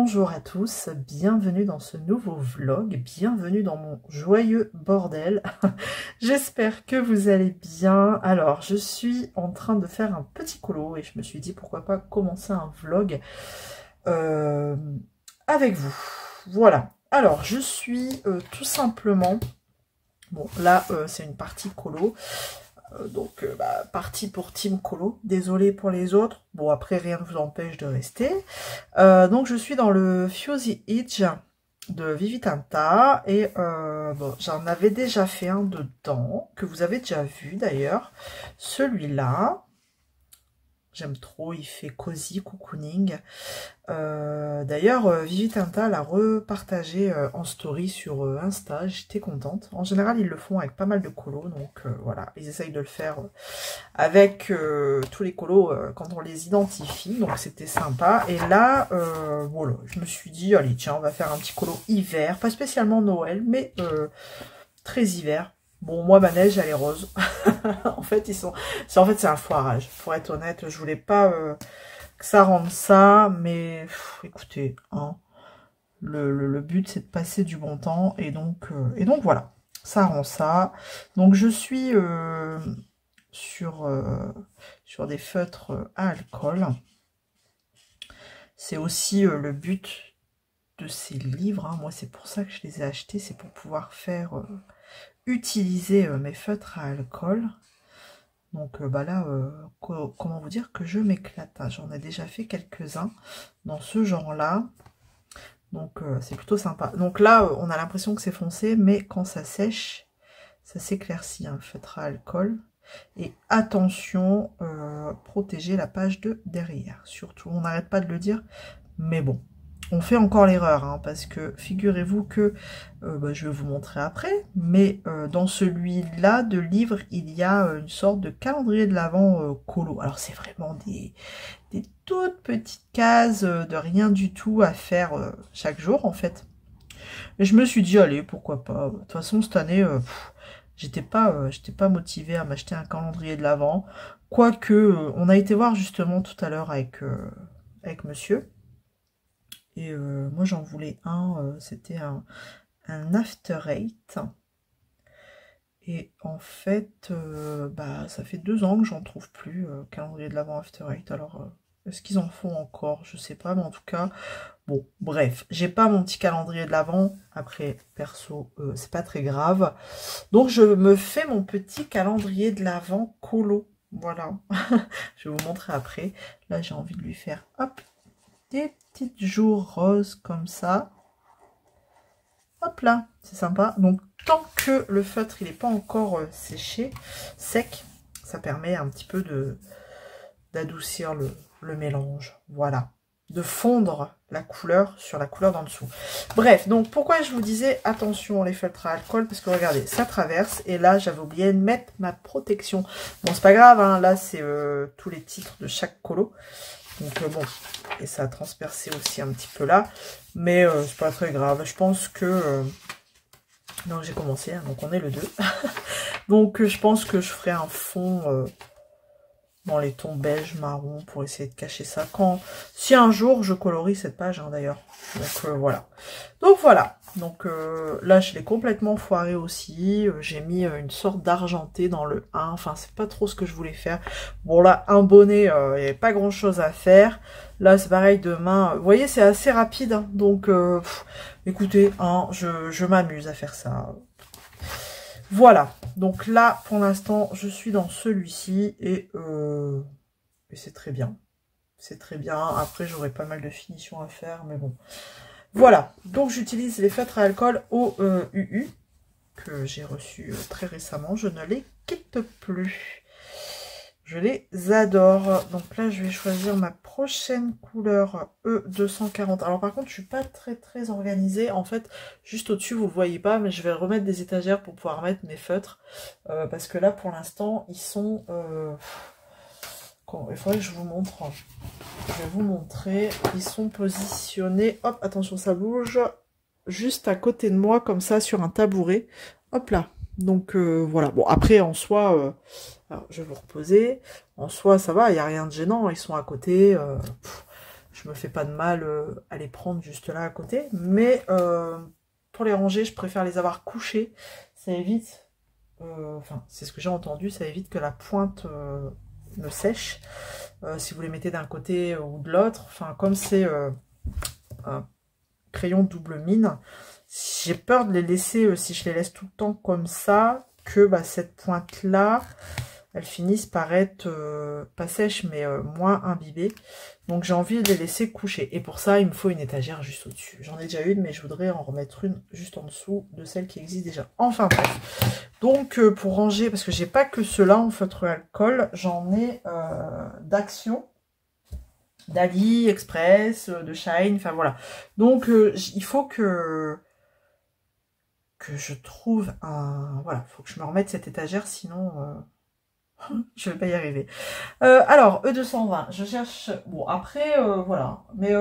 Bonjour à tous, bienvenue dans ce nouveau vlog, bienvenue dans mon joyeux bordel. J'espère que vous allez bien. Alors, je suis en train de faire un petit colo et je me suis dit pourquoi pas commencer un vlog avec vous. Voilà, alors je suis tout simplement... Bon, là, c'est une partie colo. Parti pour Team Colo, désolé pour les autres, bon après rien ne vous empêche de rester. Donc je suis dans le Fusey Itch de Vivitinta et bon, j'en avais déjà fait un dedans, que vous avez déjà vu d'ailleurs, celui-là. J'aime trop, il fait cosy, cocooning. D'ailleurs, Vivitinta l'a repartagé en story sur Insta, j'étais contente. En général, ils le font avec pas mal de colos, donc voilà, ils essayent de le faire avec tous les colos quand on les identifie, donc c'était sympa. Et là, voilà, je me suis dit, allez, tiens, on va faire un petit colo hiver, pas spécialement Noël, mais très hiver. Bon, moi, ma neige, elle est rose. En fait, c'est un foirage. Pour être honnête, je voulais pas que ça rende ça, mais écoutez, hein, le but, c'est de passer du bon temps. Et donc voilà, ça rend ça. Donc, je suis sur des feutres à alcool. C'est aussi le but de ces livres. Hein. Moi, c'est pour ça que je les ai achetés. C'est pour pouvoir faire... utiliser mes feutres à alcool. Donc là, comment vous dire que je m'éclate. Hein. J'en ai déjà fait quelques-uns dans ce genre-là. Donc c'est plutôt sympa. Donc là, on a l'impression que c'est foncé, mais quand ça sèche, ça s'éclaircit, hein, le feutre à alcool. Et attention, protéger la page de derrière. Surtout, on n'arrête pas de le dire, mais bon. On fait encore l'erreur, hein, parce que figurez-vous que, je vais vous montrer après, mais dans celui-là de livre, il y a une sorte de calendrier de l'Avent colo. Alors c'est vraiment des toutes petites cases de rien du tout à faire chaque jour en fait. Et je me suis dit, allez, pourquoi pas. De toute façon, cette année, j'étais pas motivée à m'acheter un calendrier de l'Avent. Quoique, on a été voir justement tout à l'heure avec monsieur. Et moi j'en voulais un, c'était un After Eight. Et en fait, ça fait 2 ans que j'en trouve plus, calendrier de l'Avent After Eight. Alors, est-ce qu'ils en font encore? Je sais pas, mais en tout cas, bon, bref. J'ai pas mon petit calendrier de l'Avent. Après, perso, c'est pas très grave. Donc, je me fais mon petit calendrier de l'Avent colo. Voilà. Je vais vous montrer après. Là, j'ai envie de lui faire, hop, des petites joues roses comme ça. Hop là, c'est sympa. Donc tant que le feutre il n'est pas encore séché, sec, ça permet un petit peu d'adoucir le mélange. Voilà. De fondre la couleur sur la couleur d'en dessous. Bref, donc pourquoi je vous disais attention les feutres à alcool, parce que regardez, ça traverse, et là j'avais oublié de mettre ma protection. Bon, c'est pas grave, hein, là c'est tous les titres de chaque colo. Donc bon, et ça a transpercé aussi un petit peu là, mais c'est pas très grave. Je pense que... non, j'ai commencé, hein, donc on est le 2. Donc je pense que je ferai un fond dans les tons beige, marron, pour essayer de cacher ça. Si un jour je colorie cette page, hein, d'ailleurs. Donc voilà. Donc voilà. Donc là, je l'ai complètement foiré aussi. J'ai mis une sorte d'argenté dans le 1. Enfin, c'est pas trop ce que je voulais faire. Bon, là, un bonnet, il n'y avait pas grand-chose à faire. Là, c'est pareil, demain. Vous voyez, c'est assez rapide. Hein, donc, écoutez, hein, je m'amuse à faire ça. Voilà. Donc là, pour l'instant, je suis dans celui-ci. Et c'est très bien. C'est très bien. Après, j'aurai pas mal de finitions à faire. Mais bon. Voilà, donc j'utilise les feutres à alcool au UU que j'ai reçus très récemment. Je ne les quitte plus. Je les adore. Donc là, je vais choisir ma prochaine couleur E240. Alors par contre, je suis pas très organisée. En fait, juste au-dessus, vous ne voyez pas, mais je vais remettre des étagères pour pouvoir mettre mes feutres. Parce que là, pour l'instant, ils sont... il faudrait que je vous montre. Je vais vous montrer. Ils sont positionnés. Hop, attention, ça bouge. Juste à côté de moi, comme ça, sur un tabouret. Hop là. Donc, voilà. Bon, après, en soi... alors, je vais vous reposer. En soi, ça va. Il n'y a rien de gênant. Ils sont à côté. je me fais pas de mal à les prendre juste là à côté. Mais pour les ranger, je préfère les avoir couchés. Ça évite, enfin c'est ce que j'ai entendu, ça évite que la pointe ne sèche. Si vous les mettez d'un côté ou de l'autre, enfin comme c'est un crayon double mine, j'ai peur de les laisser, si je les laisse tout le temps comme ça, que bah, cette pointe là elles finissent par être pas sèches mais moins imbibées. Donc j'ai envie de les laisser coucher. Et pour ça, il me faut une étagère juste au-dessus. J'en ai déjà une, mais je voudrais en remettre une juste en dessous de celle qui existe déjà. Enfin bref. Donc pour ranger, parce que j'ai pas que ceux-là en feutre alcool, j'en ai d'Action, d'Ali, Express, de Shine, enfin voilà. Donc il faut que je trouve un... Voilà, il faut que je me remette cette étagère, sinon... je vais pas y arriver. Alors, E220, je cherche... Bon, après, voilà. Mais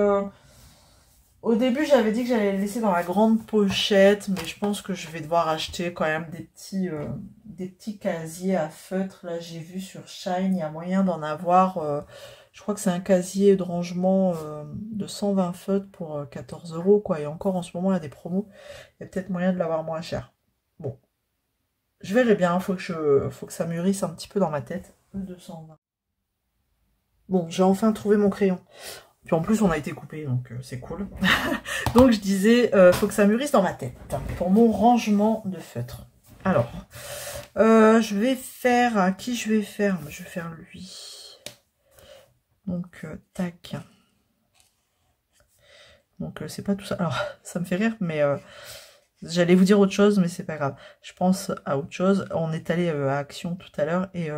au début, j'avais dit que j'allais les laisser dans la grande pochette, mais je pense que je vais devoir acheter quand même des petits casiers à feutre. Là, j'ai vu sur Shine, il y a moyen d'en avoir... je crois que c'est un casier de rangement de 120 feutres pour 14 €, quoi. Et encore, en ce moment, il y a des promos. Il y a peut-être moyen de l'avoir moins cher. Bon. Je verrai bien, faut que ça mûrisse un petit peu dans ma tête. 220. Bon, j'ai enfin trouvé mon crayon. Puis en plus, on a été coupé, donc c'est cool. Donc je disais, faut que ça mûrisse dans ma tête. Pour mon rangement de feutres. Alors, je vais faire... À qui je vais faire? Je vais faire lui. Donc, tac. Donc, c'est pas tout ça. Alors, ça me fait rire, mais... j'allais vous dire autre chose, mais c'est pas grave. Je pense à autre chose. On est allé à Action tout à l'heure et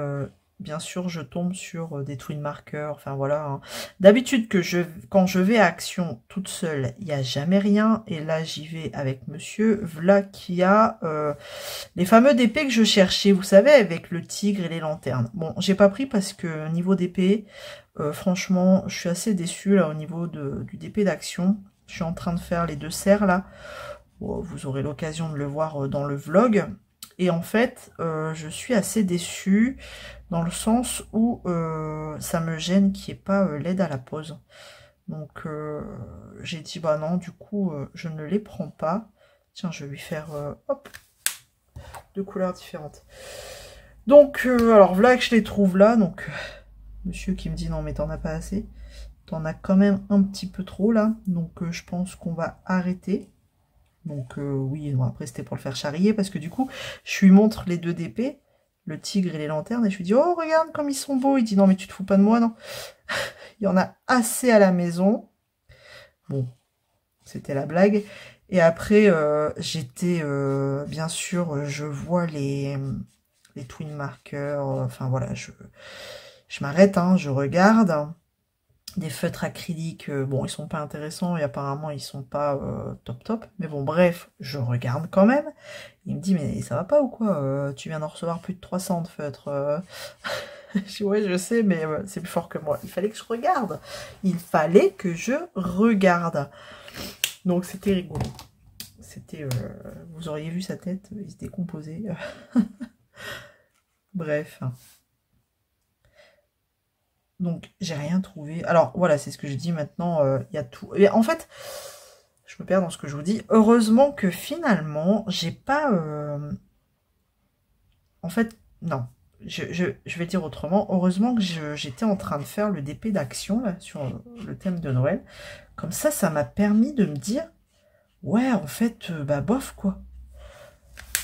bien sûr, je tombe sur des twin markers. Enfin voilà. Hein. D'habitude, quand je vais à Action toute seule, il n'y a jamais rien. Et là, j'y vais avec monsieur. Voilà qui a les fameux DP que je cherchais, vous savez, avec le tigre et les lanternes. Bon, j'ai pas pris parce que niveau DP, franchement, je suis assez déçue là au niveau du DP d'Action. Je suis en train de faire les 2 serres là. Vous aurez l'occasion de le voir dans le vlog. Et en fait, je suis assez déçue dans le sens où ça me gêne qu'il n'y ait pas l'aide à la pose. Donc, j'ai dit, bah non, du coup, je ne les prends pas. Tiens, je vais lui faire, hop, 2 couleurs différentes. Donc, alors, voilà que je les trouve là. Donc, monsieur qui me dit, non, mais t'en as pas assez. T'en as quand même un petit peu trop là. Donc, je pense qu'on va arrêter. Donc oui, bon, après c'était pour le faire charrier, parce que du coup, je lui montre les 2 DP, le tigre et les lanternes, et je lui dis, oh regarde comme ils sont beaux. Il dit, non mais tu te fous pas de moi, non? Il y en a assez à la maison. Bon, c'était la blague. Et après, j'étais, bien sûr, je vois les twin markers, enfin voilà, je m'arrête, hein, je regarde. Des feutres acryliques, bon, ils sont pas intéressants et apparemment ils sont pas top. Mais bon, bref, je regarde quand même. Il me dit, mais ça va pas ou quoi? Tu viens d'en recevoir plus de 300 de feutres. Je dis, ouais, je sais, mais c'est plus fort que moi. Il fallait que je regarde. Il fallait que je regarde. Donc c'était rigolo. C'était, vous auriez vu sa tête, il se décomposait. Bref. Donc, j'ai rien trouvé. Alors, voilà, c'est ce que je dis maintenant. Il y a tout. Et en fait, je me perds dans ce que je vous dis. Heureusement que finalement, j'ai pas... En fait, non. Je vais dire autrement. Heureusement que j'étais en train de faire le DP d'Action là, sur le thème de Noël. Comme ça m'a permis de me dire... Ouais, en fait, bah bof, quoi.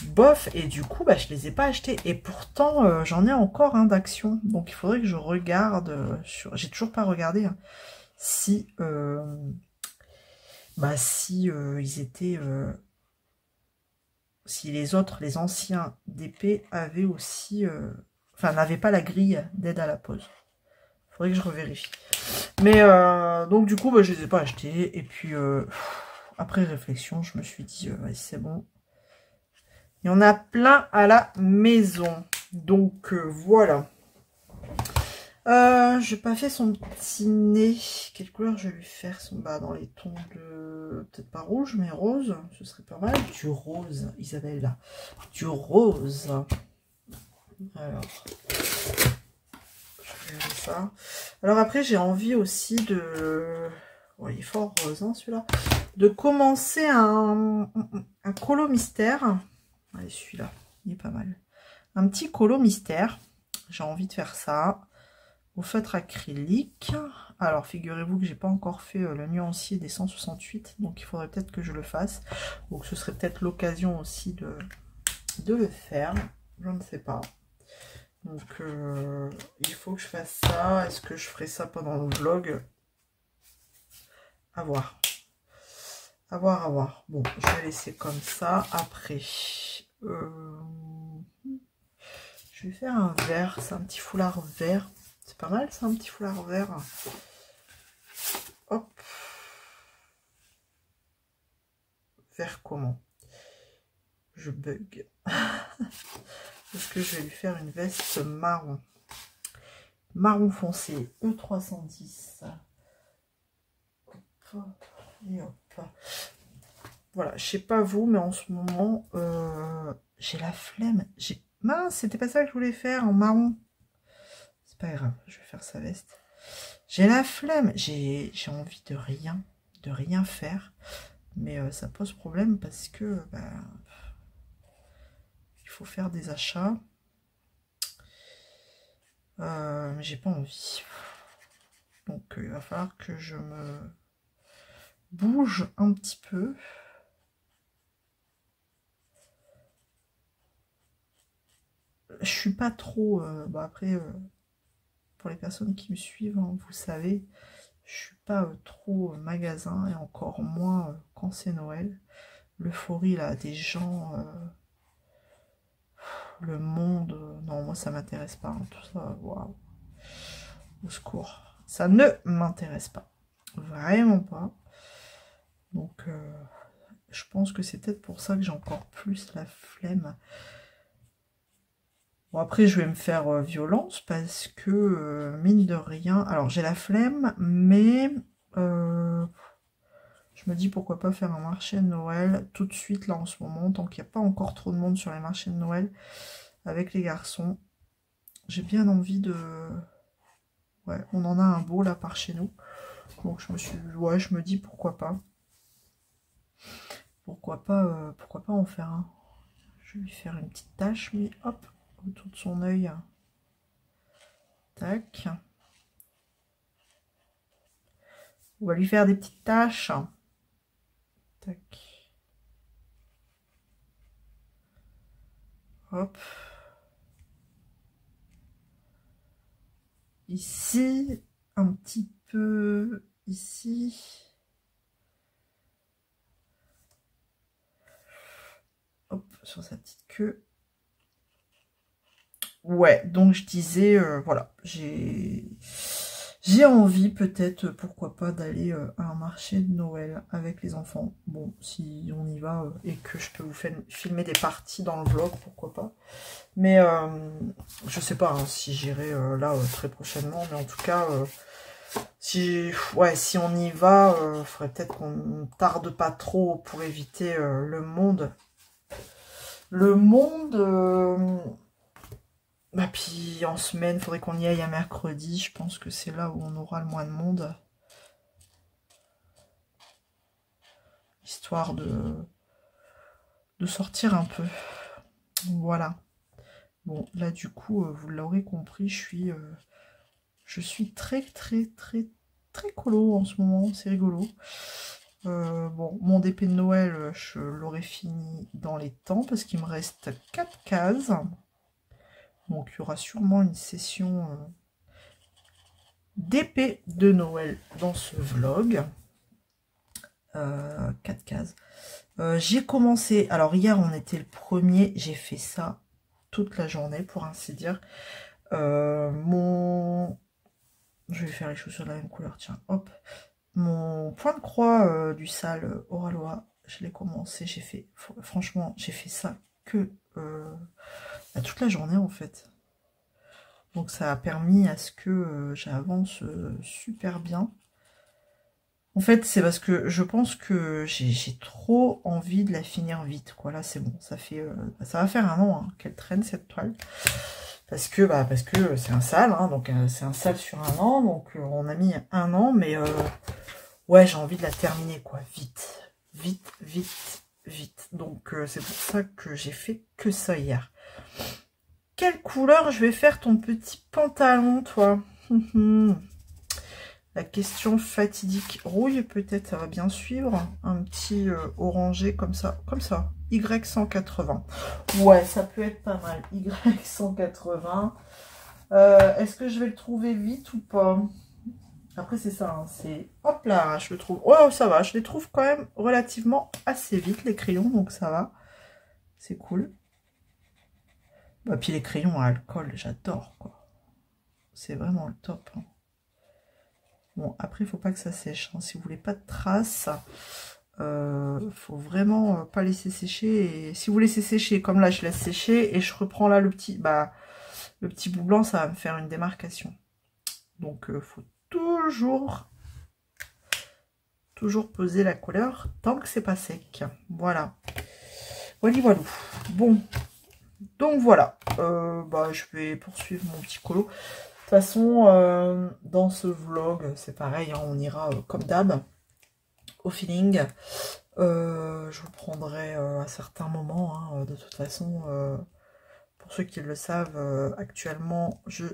Bof, et du coup, bah, je les ai pas achetés. Et pourtant, j'en ai encore un d'Action. Donc, il faudrait que je regarde. J'ai toujours pas regardé hein, si, ils étaient... si les autres, les anciens DP avaient aussi... Enfin, n'avaient pas la grille d'aide à la pose. Il faudrait que je revérifie. Mais, donc, du coup, bah, je les ai pas achetés. Et puis, après réflexion, je me suis dit, c'est bon. Il y en a plein à la maison. Donc, voilà. Je n'ai pas fait son petit nez. Quelle couleur je vais lui faire dans les tons de... Peut-être pas rouge, mais rose. Ce serait pas mal. Du rose, Isabelle. Du rose. Alors, je verrai ça. Alors après, j'ai envie aussi de... Oh, il est fort rose, hein, celui-là. De commencer un colo mystère. Allez, celui-là, il est pas mal. Un petit colo mystère. J'ai envie de faire ça. Au feutre acrylique. Alors, figurez-vous que j'ai pas encore fait le nuancier des 168. Donc, il faudrait peut-être que je le fasse. Donc, ce serait peut-être l'occasion aussi de le faire. Je ne sais pas. Donc, il faut que je fasse ça. Est-ce que je ferai ça pendant le vlog? À voir. À voir, à voir. Bon, je vais laisser comme ça. Après, je vais faire un vert. C'est un petit foulard vert. C'est pas mal, c'est un petit foulard vert. Hop. Vert comment? Je bug. Est-ce que je vais lui faire une veste marron? Marron foncé, E310. Hop. Et hop. Voilà, je sais pas vous, mais en ce moment, j'ai la flemme. Mince, c'était pas ça que je voulais faire en marron. C'est pas grave, je vais faire sa veste. J'ai la flemme, j'ai envie de rien faire. Mais ça pose problème parce que bah, il faut faire des achats. Mais j'ai pas envie. Donc il va falloir que je me bouge un petit peu. Je suis pas trop... bah après, pour les personnes qui me suivent, hein, vous savez, je suis pas trop magasin et encore moins quand c'est Noël. L'euphorie là des gens, le monde, non moi ça m'intéresse pas, hein, tout ça, waouh, au secours, ça ne m'intéresse pas, vraiment pas. Donc je pense que c'est peut-être pour ça que j'ai encore plus la flemme. Bon après je vais me faire violence parce que mine de rien, alors j'ai la flemme, mais je me dis pourquoi pas faire un marché de Noël tout de suite là en ce moment, tant qu'il n'y a pas encore trop de monde sur les marchés de Noël avec les garçons. J'ai bien envie de... Ouais, on en a un beau là par chez nous. Donc je me suis... Ouais, je me dis pourquoi pas. Pourquoi pas en faire un. Je vais lui faire une petite tache, mais hop, autour de son œil. Tac. On va lui faire des petites taches. Tac. Hop. Ici, un petit peu ici. Hop, sur sa petite queue. Ouais, donc je disais, voilà, j'ai envie peut-être, pourquoi pas, d'aller à un marché de Noël avec les enfants. Bon, si on y va et que je peux vous filmer des parties dans le vlog, pourquoi pas. Mais je sais pas hein, si j'irai là très prochainement, mais en tout cas, si on y va, il faudrait peut-être qu'on ne tarde pas trop pour éviter le monde. Le monde... Bah puis en semaine, il faudrait qu'on y aille un mercredi. Je pense que c'est là où on aura le moins de monde. Histoire de sortir un peu. Voilà. Bon, là du coup, vous l'aurez compris, je suis très colo en ce moment. C'est rigolo. Bon, mon DP de Noël, je l'aurai fini dans les temps parce qu'il me reste 4 cases. Donc il y aura sûrement une session d'épée de Noël dans ce vlog. 4 cases. J'ai commencé, alors hier on était le 1er, j'ai fait ça toute la journée pour ainsi dire. Je vais faire les chaussures de la même couleur, tiens, hop. Mon point de croix du sale Oralois, je l'ai commencé, j'ai fait, franchement, j'ai fait ça que toute la journée en fait. Donc ça a permis à ce que j'avance super bien. En fait, c'est parce que je pense que j'ai trop envie de la finir vite, quoi. Là, c'est bon, ça fait, ça va faire un an hein, qu'elle traîne cette toile. Parce que c'est un sale, hein, donc c'est un sale sur un an, donc on a mis un an, mais ouais, j'ai envie de la terminer, quoi, vite, vite, vite, vite. Donc c'est pour ça que j'ai fait que ça hier. Quelle couleur je vais faire ton petit pantalon, toi? La question fatidique. Rouille, peut-être, ça va bien suivre. Un petit orangé comme ça. Comme ça. Y180. Ouais, ça peut être pas mal. Y180. Est-ce que je vais le trouver vite ou pas? Après, c'est ça. Hein, c'est... Hop là, je le trouve. Oh, ça va. Je les trouve quand même relativement assez vite, les crayons. Donc, ça va. C'est cool. Bah, puis les crayons à alcool, j'adore, quoi. C'est vraiment le top. Hein. Bon, après, il faut pas que ça sèche. Hein. Si vous voulez pas de traces, faut vraiment pas laisser sécher. Et si vous laissez sécher, comme là, je laisse sécher et je reprends là le petit bout blanc, ça va me faire une démarcation. Donc, faut toujours poser la couleur tant que c'est pas sec. Voilà. Voilà, voilà. Bon, donc voilà. Je vais poursuivre mon petit colo. De toute façon, dans ce vlog, c'est pareil, hein, on ira comme d'hab, au feeling. Je vous prendrai à certains moments, hein, de toute façon, pour ceux qui le savent, actuellement, je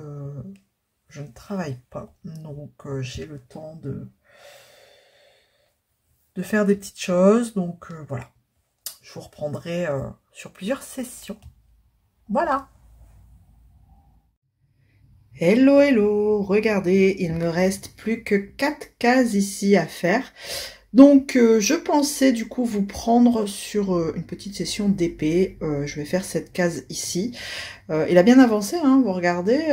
ne travaille pas. Donc, j'ai le temps de faire des petites choses. Donc, voilà. Je vous reprendrai sur plusieurs sessions. Voilà. Hello, hello, regardez, il me reste plus que 4 cases ici à faire. Donc, je pensais du coup vous prendre sur une petite session d'épée. Je vais faire cette case ici. Il a bien avancé, hein, vous regardez,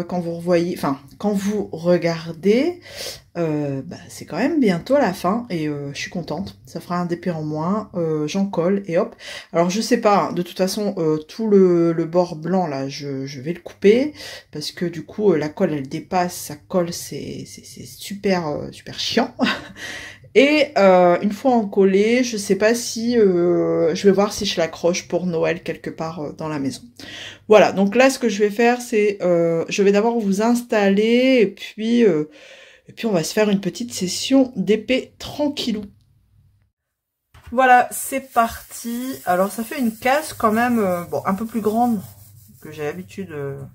quand vous revoyez, enfin, quand vous regardez, c'est quand même bientôt la fin et je suis contente. Ça fera un DP en moins, j'en colle et hop. Alors je sais pas, hein, de toute façon, tout le bord blanc là, je vais le couper parce que du coup la colle elle dépasse, ça colle, c'est super, super chiant. Et une fois encollée, je sais pas si je vais voir si je l'accroche pour Noël quelque part dans la maison. Voilà, donc là ce que je vais faire c'est je vais d'abord vous installer et puis on va se faire une petite session d'épée tranquillou. Voilà, c'est parti. Alors ça fait une case quand même bon, un peu plus grande que j'ai l'habitude un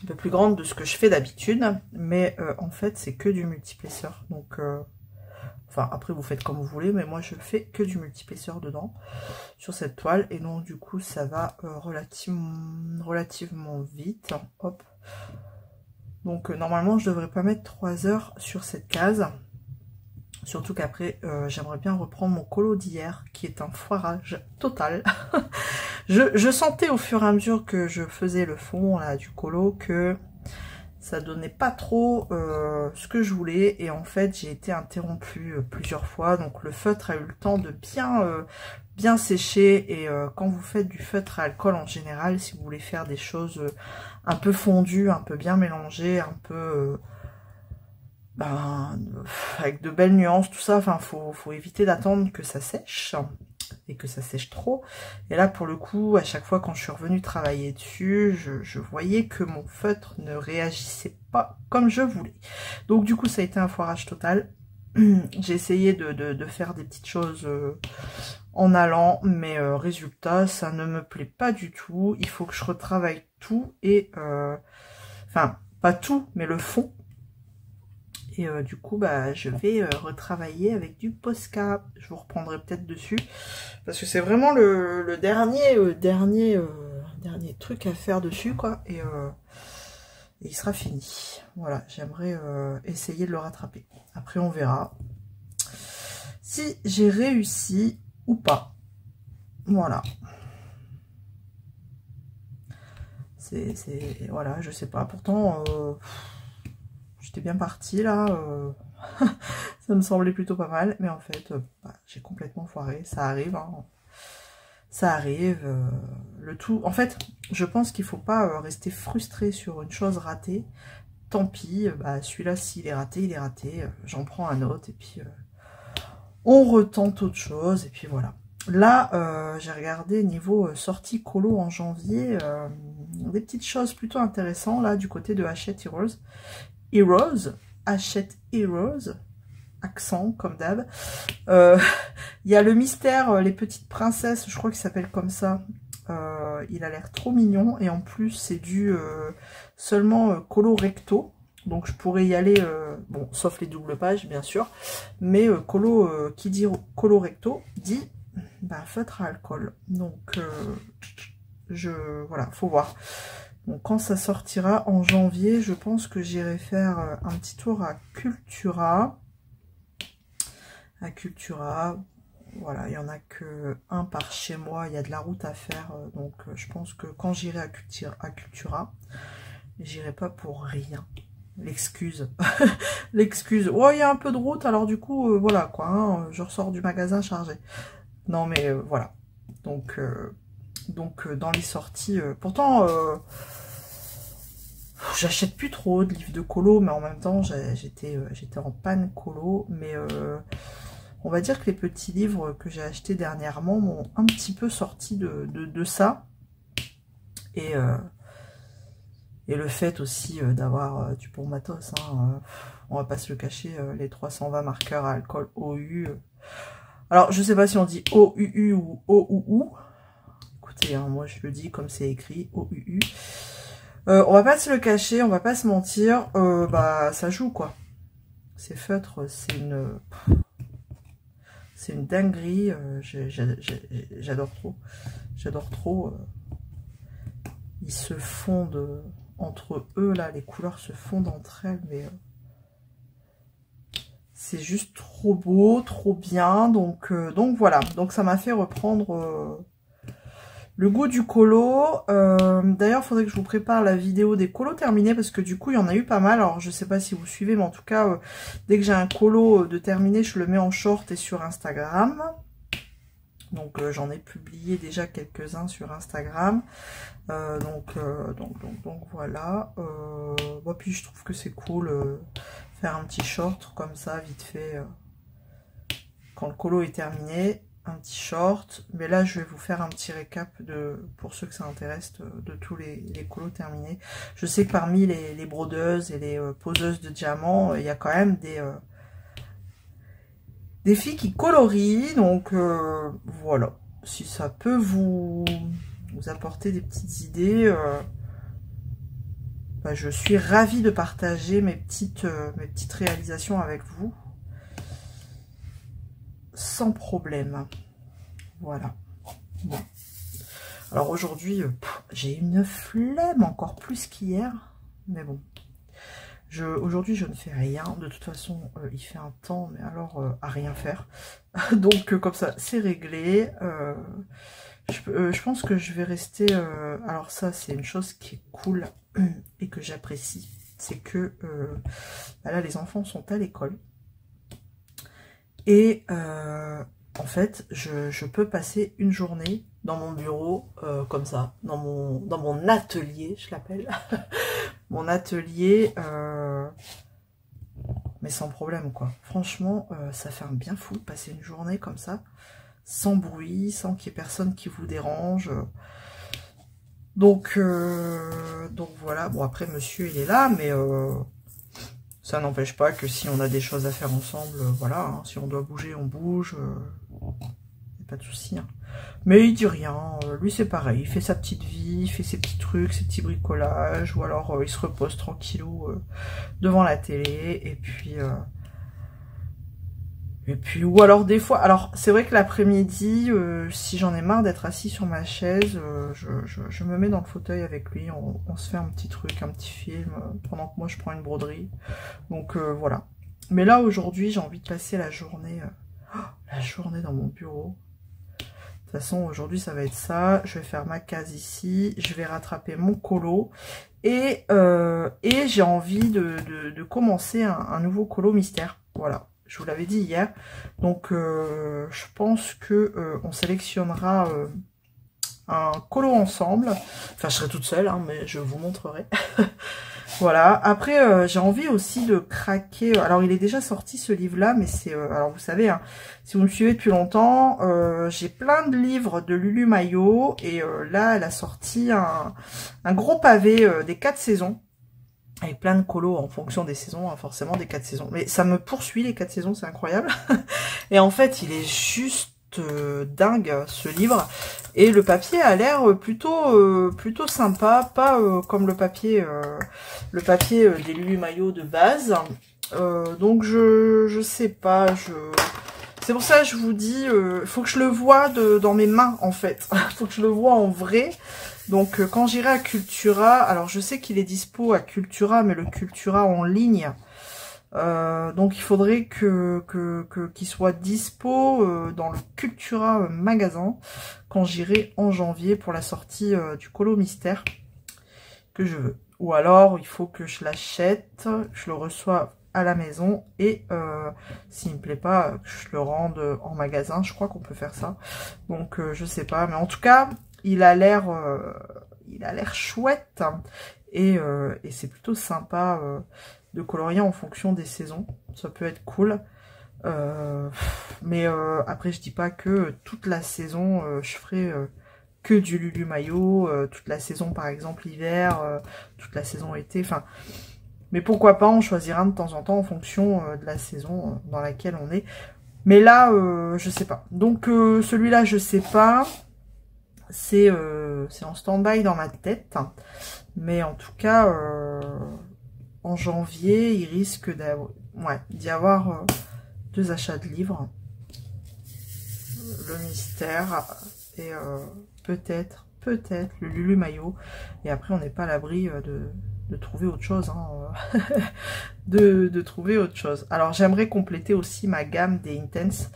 peu plus grande de ce que je fais d'habitude, mais en fait c'est que du multiplesseur. Donc enfin, après, vous faites comme vous voulez, mais moi, je fais que du multiplesseur dedans, sur cette toile. Et donc, du coup, ça va relativement vite. Hop. Donc, normalement, je devrais pas mettre 3 heures sur cette case. Surtout qu'après, j'aimerais bien reprendre mon colo d'hier, qui est un foirage total. je sentais au fur et à mesure que je faisais le fond là, du colo que ça donnait pas trop ce que je voulais et en fait j'ai été interrompue plusieurs fois, donc le feutre a eu le temps de bien sécher et quand vous faites du feutre à alcool en général, si vous voulez faire des choses un peu fondues, un peu bien mélangées, un peu avec de belles nuances, tout ça, enfin faut éviter d'attendre que ça sèche et que ça sèche trop. Et là pour le coup, à chaque fois quand je suis revenue travailler dessus, je voyais que mon feutre ne réagissait pas comme je voulais. Donc du coup ça a été un foirage total. J'ai essayé de faire des petites choses en allant, mais résultat ça ne me plaît pas du tout. Il faut que je retravaille tout et enfin pas tout mais le fond. Et du coup, je vais retravailler avec du Posca. Je vous reprendrai peut-être dessus. Parce que c'est vraiment le dernier truc à faire dessus, quoi. Et il sera fini. Voilà, j'aimerais essayer de le rattraper. Après, on verra si j'ai réussi ou pas. Voilà. Voilà, je sais pas. Pourtant... j'étais bien partie là, ça me semblait plutôt pas mal, mais en fait, j'ai complètement foiré, ça arrive, hein. Ça arrive, le tout, en fait, je pense qu'il faut pas rester frustré sur une chose ratée, tant pis, bah, celui-là, s'il est raté, il est raté. J'en prends un autre, et puis on retente autre chose, et puis voilà. Là, j'ai regardé niveau sortie colo en janvier, des petites choses plutôt intéressantes, là, du côté de Hachette Heroes. Hachette Heroes, accent, comme d'hab. Il y a le mystère, les petites princesses, je crois qu'il s'appelle comme ça. Il a l'air trop mignon, et en plus, c'est du seulement colo recto. Donc je pourrais y aller, bon, sauf les doubles pages, bien sûr. Mais qui dit colo recto, dit bah, feutre à alcool. Donc, voilà, faut voir. Donc, quand ça sortira en janvier, je pense que j'irai faire un petit tour à Cultura. Voilà, il n'y en a que un par chez moi. Il y a de la route à faire. Donc, je pense que quand j'irai à Cultura, j'irai pas pour rien. L'excuse. L'excuse. Oh, il y a un peu de route, alors du coup, voilà, quoi. Hein, je ressors du magasin chargé. Non, mais voilà. Donc, dans les sorties... pourtant, j'achète plus trop de livres de colo, mais en même temps, j'étais en panne colo. Mais on va dire que les petits livres que j'ai achetés dernièrement m'ont un petit peu sorti de ça. Et le fait aussi d'avoir du bon matos, hein, on va pas se le cacher, les 320 marqueurs à alcool OU. Alors, je sais pas si on dit OUU ou OUU. Écoutez, hein, moi je le dis comme c'est écrit, OUU. On va pas se le cacher, on va pas se mentir, bah ça joue quoi. Ces feutres, c'est une dinguerie, j'adore trop. J'adore trop. Ils se fondent entre eux, là, les couleurs se fondent entre elles, mais c'est juste trop beau, trop bien. Donc voilà, donc ça m'a fait reprendre le goût du colo. D'ailleurs, il faudrait que je vous prépare la vidéo des colos terminés, parce que du coup, il y en a eu pas mal. Alors, je sais pas si vous suivez, mais en tout cas, dès que j'ai un colo de terminé, je le mets en short et sur Instagram. Donc, j'en ai publié déjà quelques-uns sur Instagram. Donc voilà. Bon, puis je trouve que c'est cool faire un petit short comme ça, vite fait, quand le colo est terminé. Un petit short, mais là je vais vous faire un petit récap pour ceux que ça intéresse de tous les colos terminés. Je sais que parmi les brodeuses et les poseuses de diamants, il y a quand même des filles qui colorient, donc voilà, si ça peut vous apporter des petites idées, bah, je suis ravie de partager mes petites réalisations avec vous. Sans problème. Voilà. Bon. Alors aujourd'hui, j'ai une flemme encore plus qu'hier. Mais bon. Aujourd'hui, je ne fais rien. De toute façon, il fait un temps, mais alors à rien faire. Donc, comme ça, c'est réglé. Je pense que je vais rester... alors ça, c'est une chose qui est cool et que j'apprécie. C'est que bah là, les enfants sont à l'école. Et en fait, je peux passer une journée dans mon bureau, comme ça, dans mon atelier, je l'appelle. Mon atelier, mais sans problème, quoi. Franchement, ça fait un bien fou de passer une journée comme ça, sans bruit, sans qu'il y ait personne qui vous dérange. Donc voilà. Bon, après, monsieur, il est là, mais... ça n'empêche pas que si on a des choses à faire ensemble, voilà, hein, si on doit bouger, on bouge, pas de souci. Hein. Mais il dit rien, lui c'est pareil, il fait sa petite vie, il fait ses petits trucs, ses petits bricolages, ou alors il se repose tranquillou devant la télé, et puis ou alors des fois, alors c'est vrai que l'après-midi, si j'en ai marre d'être assis sur ma chaise, je me mets dans le fauteuil avec lui, on se fait un petit truc, un petit film, pendant que moi je prends une broderie. Donc voilà. Mais là aujourd'hui, j'ai envie de passer la journée dans mon bureau. De toute façon, aujourd'hui ça va être ça. Je vais faire ma case ici, je vais rattraper mon colo, et j'ai envie de commencer un nouveau colo mystère. Voilà. Je vous l'avais dit hier. Donc, je pense que on sélectionnera un colo ensemble. Enfin, je serai toute seule, hein, mais je vous montrerai. Voilà. Après, j'ai envie aussi de craquer. Alors, il est déjà sorti ce livre-là, mais c'est... alors, vous savez, hein, si vous me suivez depuis longtemps, j'ai plein de livres de Lulu Maillot. Et là, elle a sorti un gros pavé des 4 saisons. Avec plein de colos en fonction des saisons, hein, forcément des 4 saisons. Mais ça me poursuit, les 4 saisons, c'est incroyable. Et en fait, il est juste dingue, ce livre. Et le papier a l'air plutôt sympa, pas comme le papier des Lulu Maillot de base. Donc je sais pas, c'est pour ça que je vous dis, faut que je le voie dans mes mains en fait. Faut que je le voie en vrai. Donc quand j'irai à Cultura, alors je sais qu'il est dispo à Cultura, mais le Cultura en ligne. Donc il faudrait qu'il soit dispo dans le Cultura magasin quand j'irai en janvier pour la sortie du Colo Mystère que je veux. Ou alors il faut que je l'achète, je le reçois à la maison et s'il me plaît pas, je le rende en magasin. Je crois qu'on peut faire ça. Donc je sais pas, mais en tout cas il a l'air chouette et c'est plutôt sympa de colorier en fonction des saisons. Ça peut être cool. Mais après, je dis pas que toute la saison, je ferai que du Lulu Maillot. Toute la saison, par exemple, hiver. Toute la saison été. Enfin, mais pourquoi pas, on choisira de temps en temps en fonction de la saison dans laquelle on est. Mais là, je sais pas. Donc, celui-là, je sais pas. C'est en stand-by dans ma tête. Mais en tout cas... en janvier, il risque d'y avoir 2 achats de livres. Le mystère et peut-être le Lulu Maillot. Et après, on n'est pas à l'abri de trouver autre chose. Hein, de trouver autre chose. Alors, j'aimerais compléter aussi ma gamme des Intense.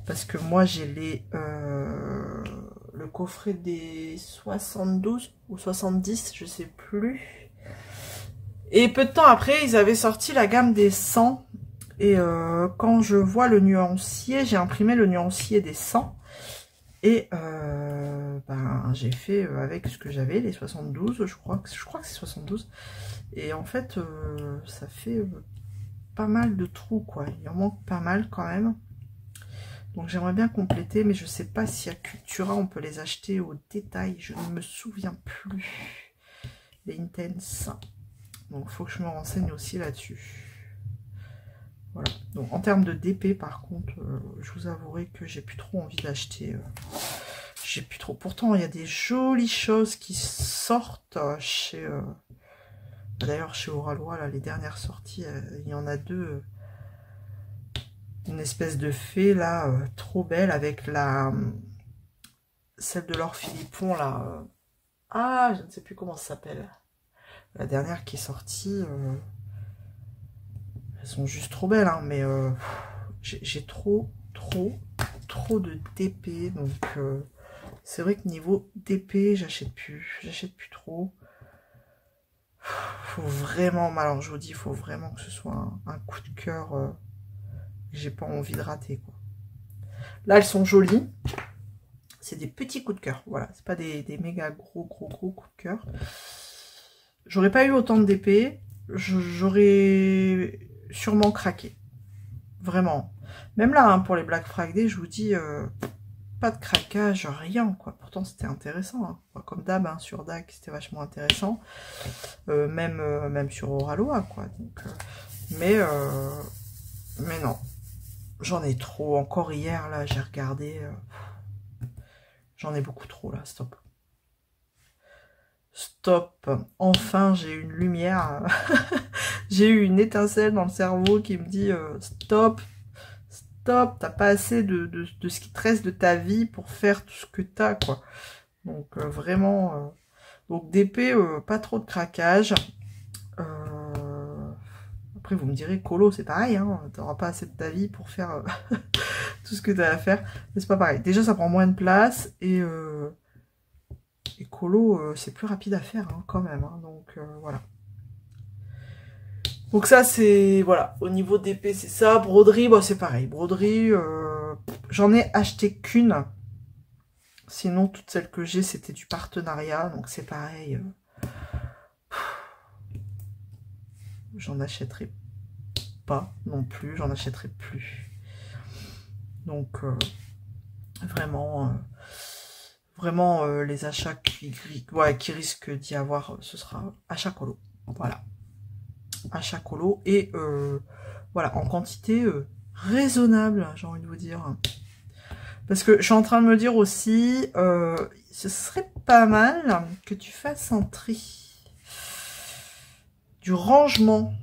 Parce que moi, j'ai le coffret des 72 ou 70, je sais plus. Et peu de temps après, ils avaient sorti la gamme des 100. Et quand je vois le nuancier, j'ai imprimé le nuancier des 100. Et ben, j'ai fait avec ce que j'avais, les 72, je crois que c'est 72. Et en fait, ça fait pas mal de trous, quoi. Il en manque pas mal quand même. Donc j'aimerais bien compléter, mais je sais pas si à Cultura, on peut les acheter au détail. Je ne me souviens plus. Les Intense. Donc, il faut que je me renseigne aussi là-dessus. Voilà. Donc, en termes de DP, par contre, je vous avouerai que j'ai plus trop envie d'acheter. J'ai plus trop. Pourtant, il y a des jolies choses qui sortent chez... D'ailleurs, chez Oralois, là, les dernières sorties, il y en a 2. Une espèce de fée, là, trop belle, avec celle de Laure Philippon, là. Ah, je ne sais plus comment ça s'appelle. La dernière qui est sortie, elles sont juste trop belles, hein, mais j'ai trop de DP, donc c'est vrai que niveau DP, j'achète plus trop. Faut vraiment, alors je vous dis, il faut vraiment que ce soit un coup de cœur, j'ai pas envie de rater, quoi. Là, elles sont jolies, c'est des petits coups de cœur, voilà, c'est pas des méga gros coups de cœur. J'aurais pas eu autant de DP, j'aurais sûrement craqué. Vraiment. Même là, hein, pour les Black Friday, je vous dis, pas de craquage, rien, quoi. Pourtant, c'était intéressant. Hein. Enfin, comme d'hab, hein, sur DAC, c'était vachement intéressant. Même sur Oralois, quoi. Donc, mais non. J'en ai trop. Encore hier, là, j'ai regardé. J'en ai beaucoup trop, là. Stop. Stop, enfin j'ai une lumière, j'ai eu une étincelle dans le cerveau qui me dit stop, t'as pas assez de ce qui te reste de ta vie pour faire tout ce que t'as, quoi. Donc vraiment, donc DP, pas trop de craquage. Après vous me direz, colo c'est pareil, hein, t'auras pas assez de ta vie pour faire tout ce que t'as à faire, mais c'est pas pareil. Déjà ça prend moins de place et colo, c'est plus rapide à faire hein, quand même. Hein, donc voilà. Donc ça c'est, voilà, au niveau d'épée c'est ça. Broderie, bah, c'est pareil. Broderie, j'en ai acheté qu'une. Sinon, toutes celles que j'ai, c'était du partenariat. Donc, c'est pareil. J'en achèterai pas non plus. J'en achèterai plus. Donc, vraiment, les achats qui risquent d'y avoir, ce sera achat colo. Voilà. Achat colo. Et voilà, en quantité raisonnable, j'ai envie de vous dire. Parce que je suis en train de me dire aussi, ce serait pas mal que tu fasses un tri. Du rangement.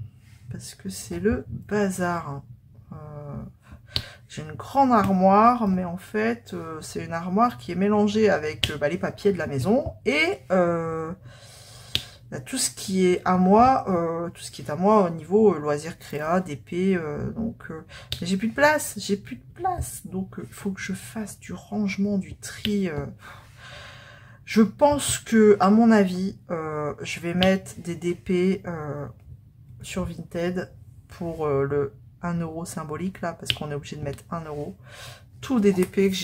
Parce que c'est le bazar. J'ai une grande armoire, mais en fait, c'est une armoire qui est mélangée avec les papiers de la maison. Et tout ce qui est à moi, au niveau loisirs créa, DP, donc j'ai plus de place, donc il faut que je fasse du rangement, du tri. Je pense que, à mon avis, je vais mettre des DP sur Vinted pour le 1 € symbolique là, parce qu'on est obligé de mettre 1 €. Tous des DP que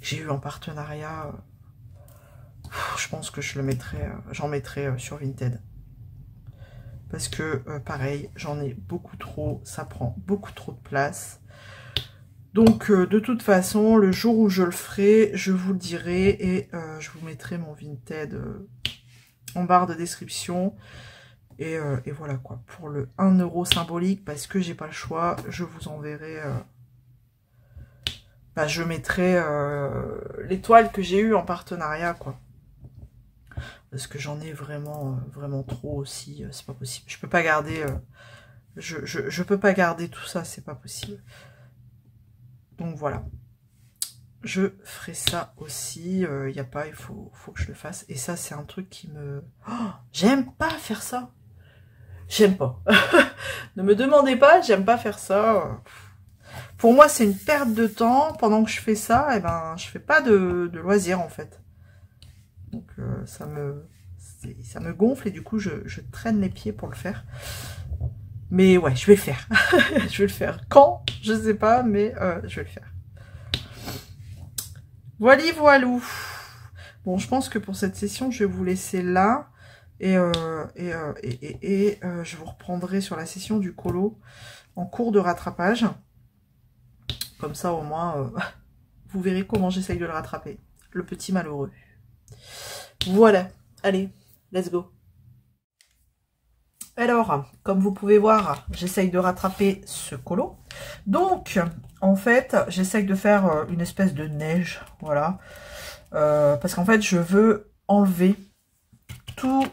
j'ai eu en partenariat. Je pense que je le mettrai, j'en mettrai sur Vinted. Parce que, pareil, j'en ai beaucoup trop, ça prend beaucoup trop de place. Donc, de toute façon, le jour où je le ferai, je vous le dirai et je vous mettrai mon Vinted en barre de description. Et voilà quoi, pour le 1 € symbolique, parce que j'ai pas le choix, je vous enverrai... je mettrai l'étoile que j'ai eue en partenariat, quoi. Parce que j'en ai vraiment trop aussi, c'est pas possible. Je peux pas garder, je peux pas garder tout ça, c'est pas possible. Donc voilà. Je ferai ça aussi, il faut que je le fasse. Et ça, c'est un truc qui me... Oh, j'aime pas faire ça. J'aime pas. Ne me demandez pas, j'aime pas faire ça. Pour moi, c'est une perte de temps. Pendant que je fais ça, je fais pas de loisirs, en fait. Donc, ça me gonfle et du coup, je traîne les pieds pour le faire. Mais ouais, je vais le faire. Je vais le faire. Quand? Je sais pas, mais je vais le faire. Voilà, voilou. Bon, je pense que pour cette session, je vais vous laisser là. Et je vous reprendrai sur la session du colo en cours de rattrapage. Comme ça, au moins, vous verrez comment j'essaye de le rattraper. Le petit malheureux. Voilà. Allez, let's go. Alors, comme vous pouvez voir, j'essaye de rattraper ce colo. Donc, en fait, j'essaye de faire une espèce de neige. Voilà. Parce qu'en fait, je veux enlever tout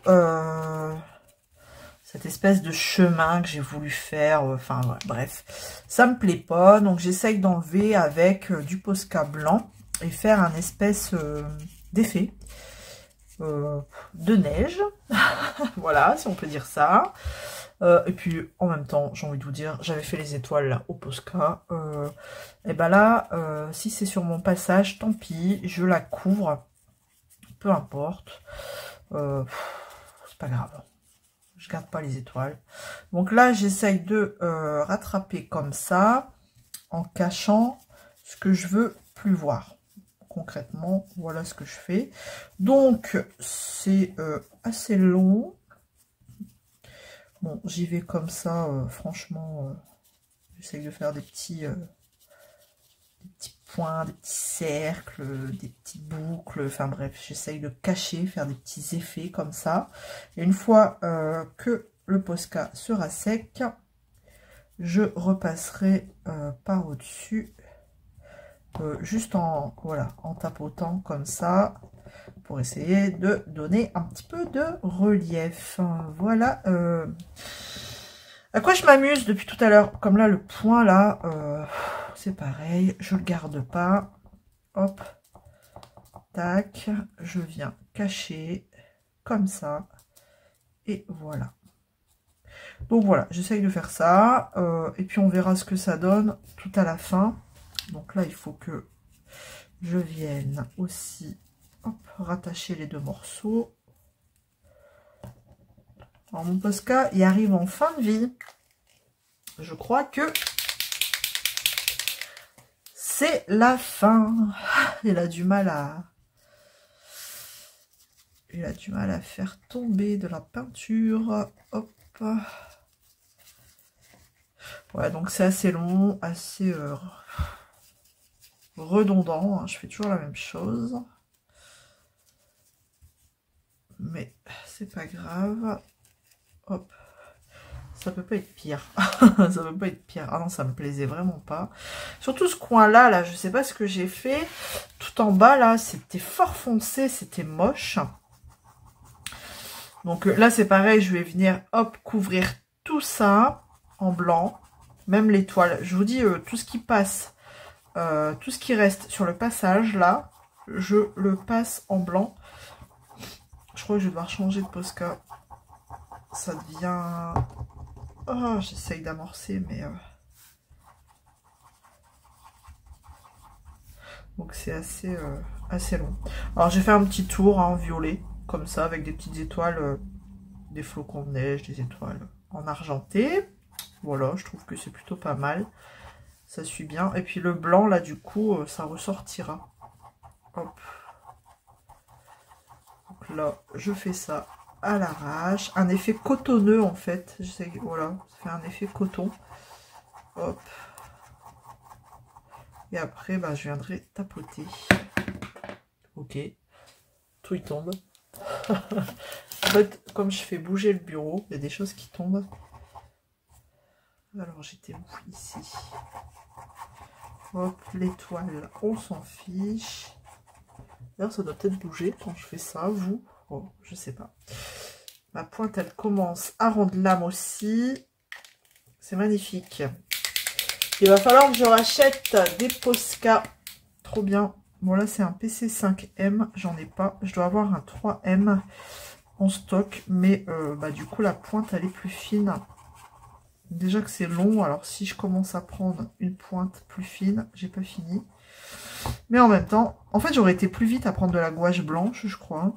cette espèce de chemin que j'ai voulu faire. Enfin, ouais, bref. Ça me plaît pas. Donc, j'essaye d'enlever avec du Posca blanc et faire un espèce d'effet. De neige, voilà, si on peut dire ça. Et puis, en même temps, j'ai envie de vous dire, j'avais fait les étoiles là, au Posca. Et ben là, si c'est sur mon passage, tant pis, je la couvre. Peu importe. C'est pas grave. Je garde pas les étoiles. Donc là, j'essaye de rattraper comme ça, en cachant ce que je veux plus voir. Concrètement, voilà ce que je fais. Donc, c'est assez long. Bon, j'y vais comme ça, franchement, j'essaye de faire des petits points, des petits cercles, des petites boucles, enfin bref, j'essaye de cacher, faire des petits effets comme ça. Et une fois que le Posca sera sec, je repasserai par au-dessus. Juste en tapotant comme ça pour essayer de donner un petit peu de relief. Voilà à quoi je m'amuse depuis tout à l'heure. Comme là, le point là, c'est pareil, je le garde pas. Hop, tac, je viens cacher comme ça et voilà. Donc voilà, j'essaye de faire ça et puis on verra ce que ça donne tout à la fin. Donc là, il faut que je vienne aussi rattacher les deux morceaux. Alors, mon Posca, il arrive en fin de vie. Je crois que c'est la fin. Il a du mal à... Il a du mal à faire tomber de la peinture. Hop. Ouais, donc c'est assez long, assez redondant. Hein. Je fais toujours la même chose. Mais c'est pas grave. Hop. Ça peut pas être pire. Ça peut pas être pire. Ah non, ça me plaisait vraiment pas. Surtout ce coin-là, là, je sais pas ce que j'ai fait. Tout en bas, là, c'était fort foncé, c'était moche. Donc là, c'est pareil, je vais venir, hop, couvrir tout ça en blanc. Même l'étoile. Je vous dis, tout ce qui passe, tout ce qui reste sur le passage, là, je le passe en blanc. Je crois que je vais devoir changer de Posca. Ça devient... Oh, j'essaye d'amorcer, mais... Donc c'est assez long. Alors j'ai fait un petit tour en violet, comme ça, avec des petites étoiles, des flocons de neige, des étoiles en argenté. Voilà, je trouve que c'est plutôt pas mal. Ça suit bien. Et puis le blanc, là, du coup, ça ressortira. Hop. Donc là, je fais ça à l'arrache. Un effet cotonneux, en fait. Je sais, voilà, ça fait un effet coton. Hop. Et après, bah, je viendrai tapoter. Ok. Tout y tombe. En fait, comme je fais bouger le bureau, il y a des choses qui tombent. Alors, j'étais où ici? Hop, l'étoile, on s'en fiche. D'ailleurs, ça doit peut-être bouger quand je fais ça, vous. Oh, je sais pas. Ma pointe, elle commence à rendre l'âme aussi. C'est magnifique. Il va falloir que je rachète des Posca. Trop bien. Bon, là, c'est un PC5M. J'en ai pas. Je dois avoir un 3M en stock. Mais bah, du coup, la pointe, elle est plus fine. Déjà que c'est long. Alors, si je commence à prendre une pointe plus fine, j'ai pas fini. Mais en même temps, en fait, j'aurais été plus vite à prendre de la gouache blanche, je crois.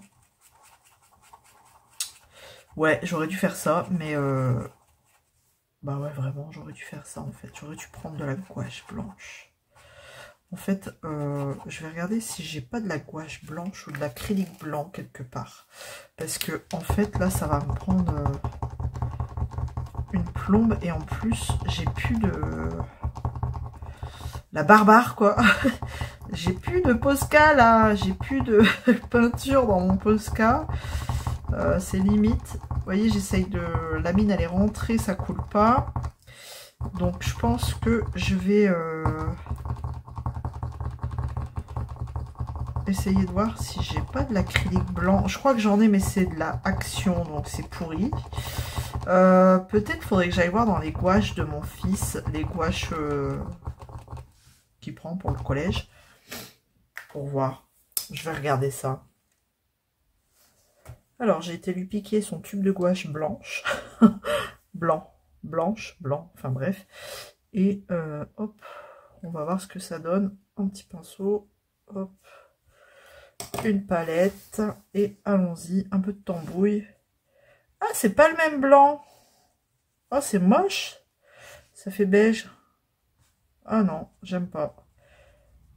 Ouais, j'aurais dû faire ça, mais... Bah ouais, vraiment, j'aurais dû faire ça, en fait. J'aurais dû prendre de la gouache blanche. En fait, je vais regarder si j'ai pas de la gouache blanche ou de l'acrylique blanc quelque part. Parce que, en fait, là, ça va me prendre une plombe. Et en plus, j'ai plus de... La barbare, quoi. J'ai plus de Posca, là. J'ai plus de peinture dans mon Posca. C'est limite. Vous voyez, j'essaye de... La mine, elle est rentrée, ça coule pas. Donc, je pense que je vais essayer de voir si j'ai pas de l'acrylique blanc. Je crois que j'en ai, mais c'est de la Action, donc c'est pourri. Peut-être faudrait que j'aille voir dans les gouaches de mon fils, les gouaches qu'il prend pour le collège. Pour voir. Je vais regarder ça. Alors, j'ai été lui piquer son tube de gouache blanche. Blanche, blanc, enfin bref. Et hop, on va voir ce que ça donne. Un petit pinceau, hop, une palette. Et allons-y, un peu de tambouille. Ah, c'est pas le même blanc. Oh, c'est moche. Ça fait beige. Ah non, j'aime pas.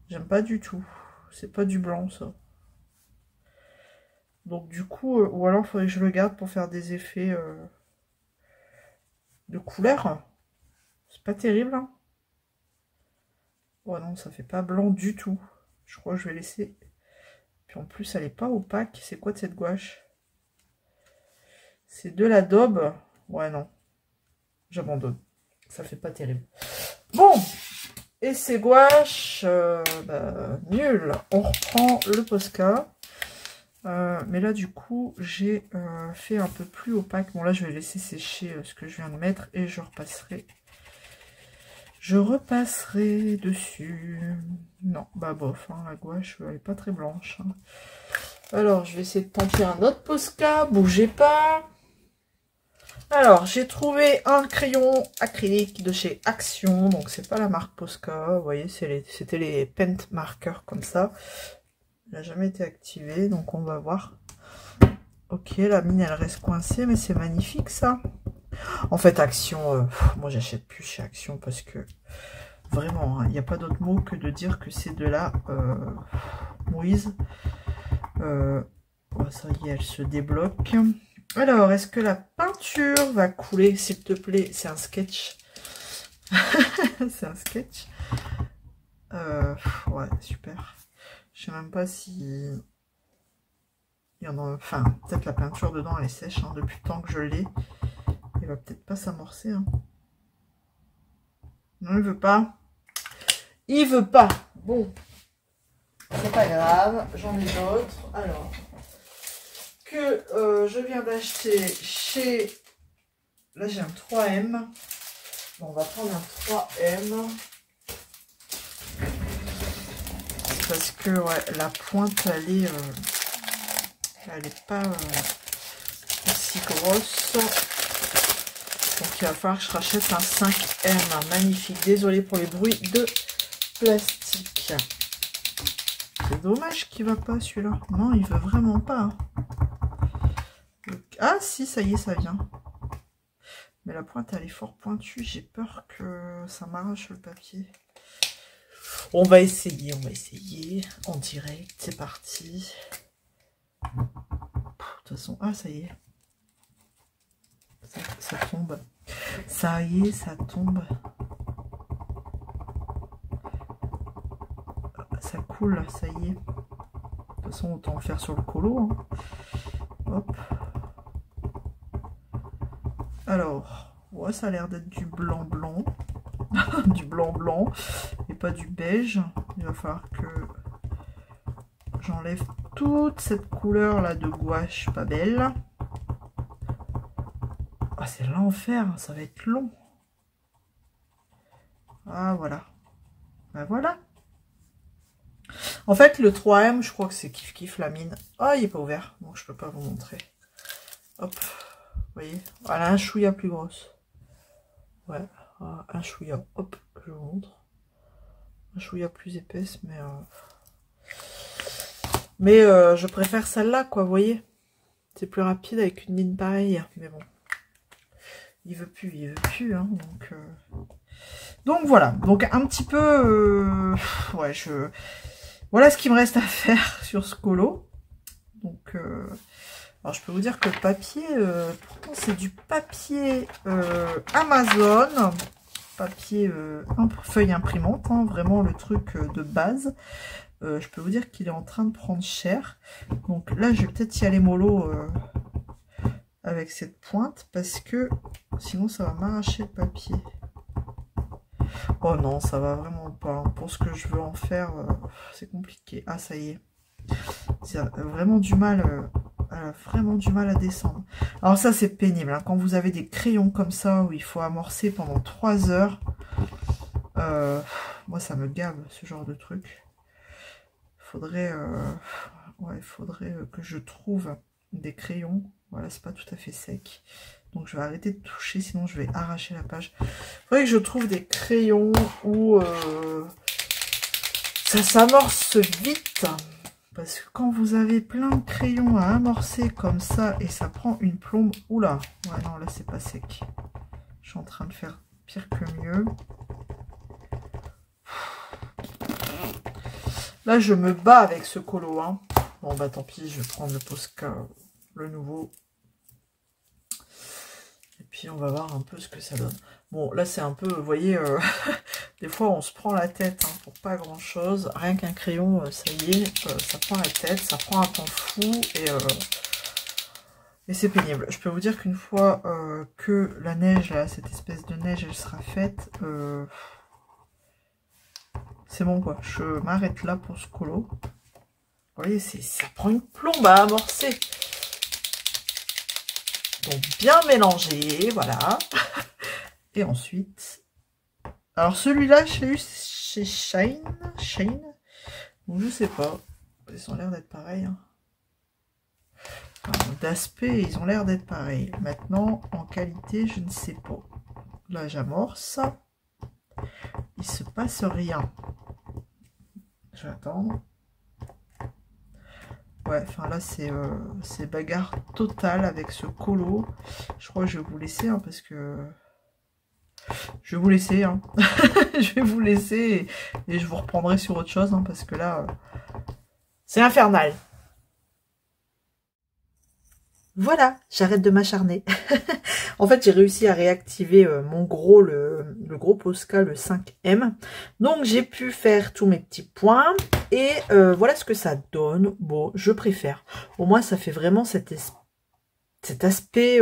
J'aime pas du tout. C'est pas du blanc, ça. Donc du coup, ou alors il faudrait que je le garde pour faire des effets de couleur. C'est pas terrible. Hein. Oh non, ça fait pas blanc du tout. Je crois que je vais laisser. Puis en plus, elle est pas opaque. C'est quoi de cette gouache? C'est de la daube. Ouais, non. J'abandonne. Ça fait pas terrible. Bon. Et ces gouaches, bah, nul. On reprend le Posca. Mais là du coup j'ai fait un peu plus opaque. Bon là je vais laisser sécher ce que je viens de mettre et je repasserai dessus. Non bah bof hein, la gouache elle est pas très blanche hein. Alors je vais essayer de tenter un autre Posca. Bougez pas. Alors j'ai trouvé un crayon acrylique de chez Action. Donc c'est pas la marque Posca. Vous voyez c'était les paint markers comme ça. Il n'a jamais été activé, donc on va voir. Ok, la mine elle reste coincée, mais c'est magnifique ça. En fait, Action, moi j'achète plus chez Action parce que Vraiment, il n'y a pas d'autre mot que de dire que c'est de la mouise. Oh, ça y est, elle se débloque. Alors, est-ce que la peinture va couler, s'il te plaît? C'est un sketch. C'est un sketch. Ouais, super. Je sais même pas si... Il y en a... Enfin, peut-être la peinture dedans, elle est sèche. Hein, depuis le temps que je l'ai. Il va peut-être pas s'amorcer. Hein. Non, il veut pas. Il veut pas. Bon. C'est pas grave. J'en ai d'autres. Alors... Que je viens d'acheter chez... Là, j'ai un 3M. Bon, on va prendre un 3M. Parce que ouais, la pointe, elle est pas aussi grosse. Donc, il va falloir que je rachète un 5M. Magnifique. Désolée pour les bruits de plastique. C'est dommage qu'il va pas, celui-là. Non, il veut vraiment pas. Hein. Ah, si, ça y est, ça vient. Mais la pointe, elle est fort pointue. J'ai peur que ça m'arrache le papier. On va essayer en direct. C'est parti. De toute façon, ah, ça y est. Ça tombe. Ça y est, ça tombe. Ça coule, ça y est. De toute façon, autant le faire sur le colo. Hein. Hop. Alors, ouais, ça a l'air d'être du blanc-blanc. Du blanc-blanc. Et pas du beige. Il va falloir que j'enlève toute cette couleur-là de gouache pas belle. Ah, c'est l'enfer, ça va être long. Ah, voilà. Ben voilà. En fait, le 3M, je crois que c'est kiff-kiff la mine. Ah, il n'est pas ouvert, donc je peux pas vous montrer. Hop. Vous voyez, voilà, un chouïa plus grosse. Ouais, un chouïa. Hop, je vous montre. Un chouïa plus épaisse, mais je préfère celle-là, quoi, vous voyez. C'est plus rapide avec une mine pareille, mais bon. Il veut plus, hein, donc voilà. Donc un petit peu, ouais, voilà ce qu'il me reste à faire sur ce colo. Donc, alors je peux vous dire que le papier, pourtant c'est du papier Amazon, papier feuille imprimante, hein, vraiment le truc de base. Je peux vous dire qu'il est en train de prendre cher. Donc là, je vais peut-être y aller mollo avec cette pointe parce que sinon ça va m'arracher le papier. Oh non, ça va vraiment pas. Pour ce que je veux en faire, c'est compliqué. Ah, ça y est. C'est vraiment du mal. Vraiment du mal à descendre. Alors ça c'est pénible hein. Quand vous avez des crayons comme ça où il faut amorcer pendant 3 heures, moi ça me gave ce genre de truc. Faudrait ouais, faudrait que je trouve des crayons. Voilà, c'est pas tout à fait sec, donc je vais arrêter de toucher, sinon je vais arracher la page. Faudrait que je trouve des crayons où ça s'amorce vite. Parce que quand vous avez plein de crayons à amorcer comme ça et ça prend une plombe... Oula, ouais non là c'est pas sec. Je suis en train de faire pire que mieux. Là je me bats avec ce colo. Hein. Bon bah tant pis, je vais prendre le Posca, le nouveau. Et puis on va voir un peu ce que ça donne. Bon là c'est un peu, vous voyez, des fois on se prend la tête hein, pour pas grand chose. Rien qu'un crayon, ça y est, ça prend la tête, ça prend un temps fou et c'est pénible. Je peux vous dire qu'une fois que la neige, là, cette espèce de neige, elle sera faite, c'est bon quoi. Je m'arrête là pour ce colo. Vous voyez, ça prend une plombe à amorcer. Donc bien mélanger, voilà. Et ensuite, alors celui-là, je l'ai eu chez Shine. Donc je sais pas, ils ont l'air d'être pareils. Hein. Enfin, d'aspect, ils ont l'air d'être pareils. Maintenant, en qualité, je ne sais pas. Là, j'amorce. Il se passe rien. Je vais attendre. Ouais, enfin là, c'est bagarre totale avec ce colo. Je crois que je vais vous laisser, hein, parce que je vais vous laisser. Hein. Je vais vous laisser et je vous reprendrai sur autre chose. Hein, parce que là, c'est infernal. Voilà, j'arrête de m'acharner. En fait, j'ai réussi à réactiver mon gros, le gros Posca, le 5M. Donc, j'ai pu faire tous mes petits points. Et voilà ce que ça donne. Bon, je préfère. Au moins, ça fait vraiment cet aspect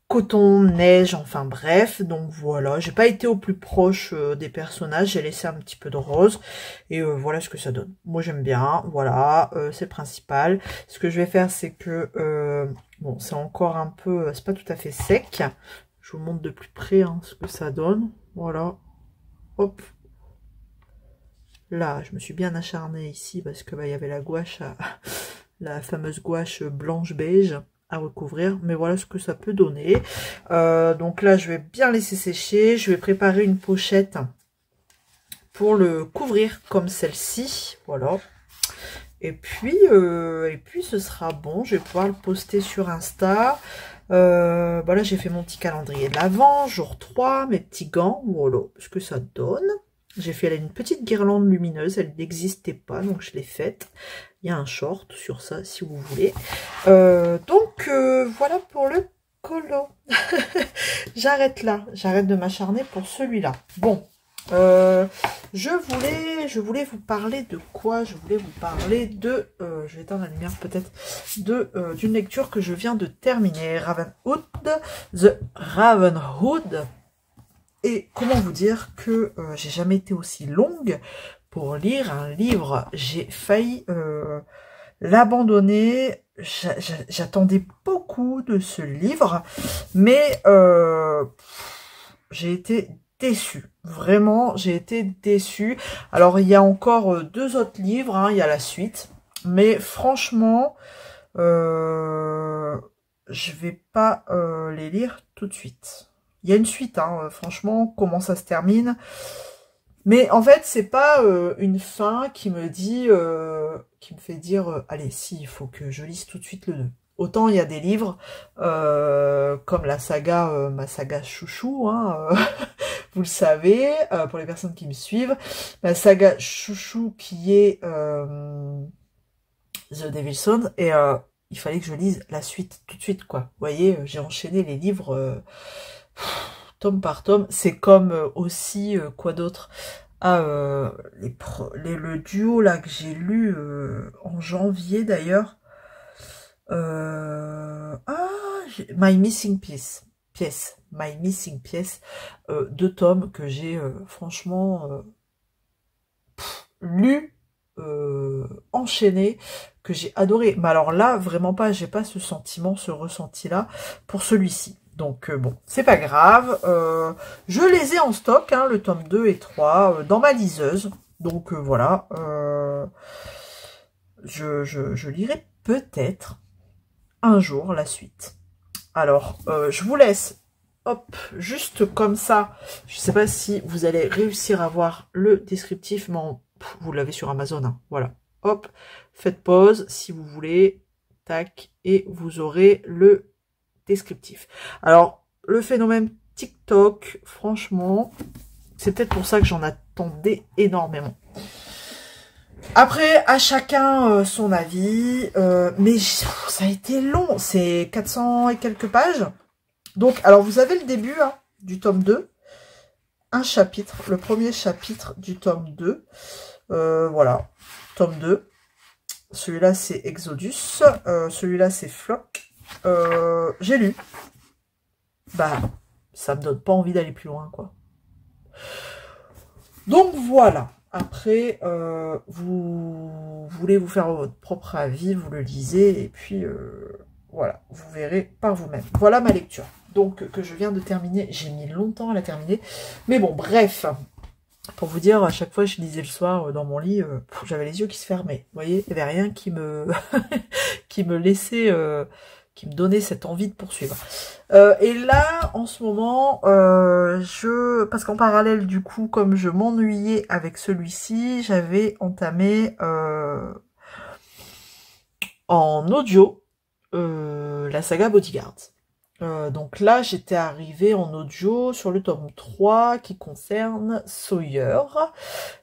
coton, neige, enfin bref. Donc voilà, j'ai pas été au plus proche des personnages. J'ai laissé un petit peu de rose. Et voilà ce que ça donne. Moi, j'aime bien. Voilà, c'est le principal. Ce que je vais faire, c'est que... bon, c'est encore un peu... c'est pas tout à fait sec. Je vous montre de plus près hein, ce que ça donne. Voilà. Hop. Là, je me suis bien acharnée ici parce que bah, y avait la gouache, la fameuse gouache blanche-beige à recouvrir. Mais voilà ce que ça peut donner. Donc là, je vais bien laisser sécher. Je vais préparer une pochette pour le couvrir comme celle-ci. Voilà. Et puis ce sera bon. Je vais pouvoir le poster sur Insta. Voilà, j'ai fait mon petit calendrier de l'Avent, jour 3, mes petits gants. Voilà ce que ça donne. J'ai fait une petite guirlande lumineuse, elle n'existait pas, donc je l'ai faite. Il y a un short sur ça, si vous voulez. Donc, voilà pour le colo. J'arrête là, j'arrête de m'acharner pour celui-là. Bon, je voulais vous parler de quoi? Je voulais vous parler de, je vais éteindre la lumière peut-être, d'une lecture que je viens de terminer, Ravenhood, The Ravenhood. Et comment vous dire que j'ai jamais été aussi longue pour lire un livre. J'ai failli l'abandonner. J'attendais beaucoup de ce livre, mais j'ai été déçue. Vraiment, j'ai été déçue. Alors, il y a encore 2 autres livres, hein, il y a la suite. Mais franchement, je vais pas les lire tout de suite. Il y a une suite, hein, franchement, comment ça se termine. Mais en fait, c'est pas une fin qui me dit, qui me fait dire, allez, si, il faut que je lise tout de suite le 2. Autant il y a des livres, comme la saga, ma saga chouchou, hein, vous le savez, pour les personnes qui me suivent, ma saga chouchou qui est The Devil's Son, et il fallait que je lise la suite tout de suite, quoi. Vous voyez, j'ai enchaîné les livres... tome par tome, c'est comme aussi quoi d'autre, le duo là que j'ai lu en janvier d'ailleurs, My Missing Piece, My Missing Piece, 2 tomes que j'ai franchement lu, enchaîné, que j'ai adoré. Mais alors là, vraiment pas, j'ai pas ce sentiment, ce ressenti-là pour celui-ci. Donc bon, c'est pas grave. Je les ai en stock, hein, le tome 2 et 3, dans ma liseuse. Donc voilà. Je lirai peut-être un jour la suite. Alors, je vous laisse, hop, juste comme ça. Je sais pas si vous allez réussir à voir le descriptif, mais vous l'avez sur Amazon, hein, voilà. Hop, faites pause si vous voulez, tac, et vous aurez le descriptif. Alors, le phénomène TikTok, franchement, c'est peut-être pour ça que j'en attendais énormément. Après, à chacun son avis, mais ça a été long, c'est 400 et quelques pages. Donc, alors vous avez le début hein, du tome 2, un chapitre, le premier chapitre du tome 2, voilà, tome 2. Celui-là c'est Exodus, celui-là c'est Flock. J'ai lu. Bah, ça me donne pas envie d'aller plus loin, quoi. Donc voilà. Après, vous voulez vous faire votre propre avis, vous le lisez, et puis voilà, vous verrez par vous-même. Voilà ma lecture. Donc, que je viens de terminer. J'ai mis longtemps à la terminer. Mais bon, bref. Pour vous dire, à chaque fois je lisais le soir dans mon lit, j'avais les yeux qui se fermaient. Vous voyez, il n'y avait rien qui me, qui me laissait, qui me donnait cette envie de poursuivre. Et là, en ce moment, parce qu'en parallèle, du coup, comme je m'ennuyais avec celui-ci, j'avais entamé en audio la saga Bodyguard. Donc là, j'étais arrivée en audio sur le tome 3 qui concerne Sawyer.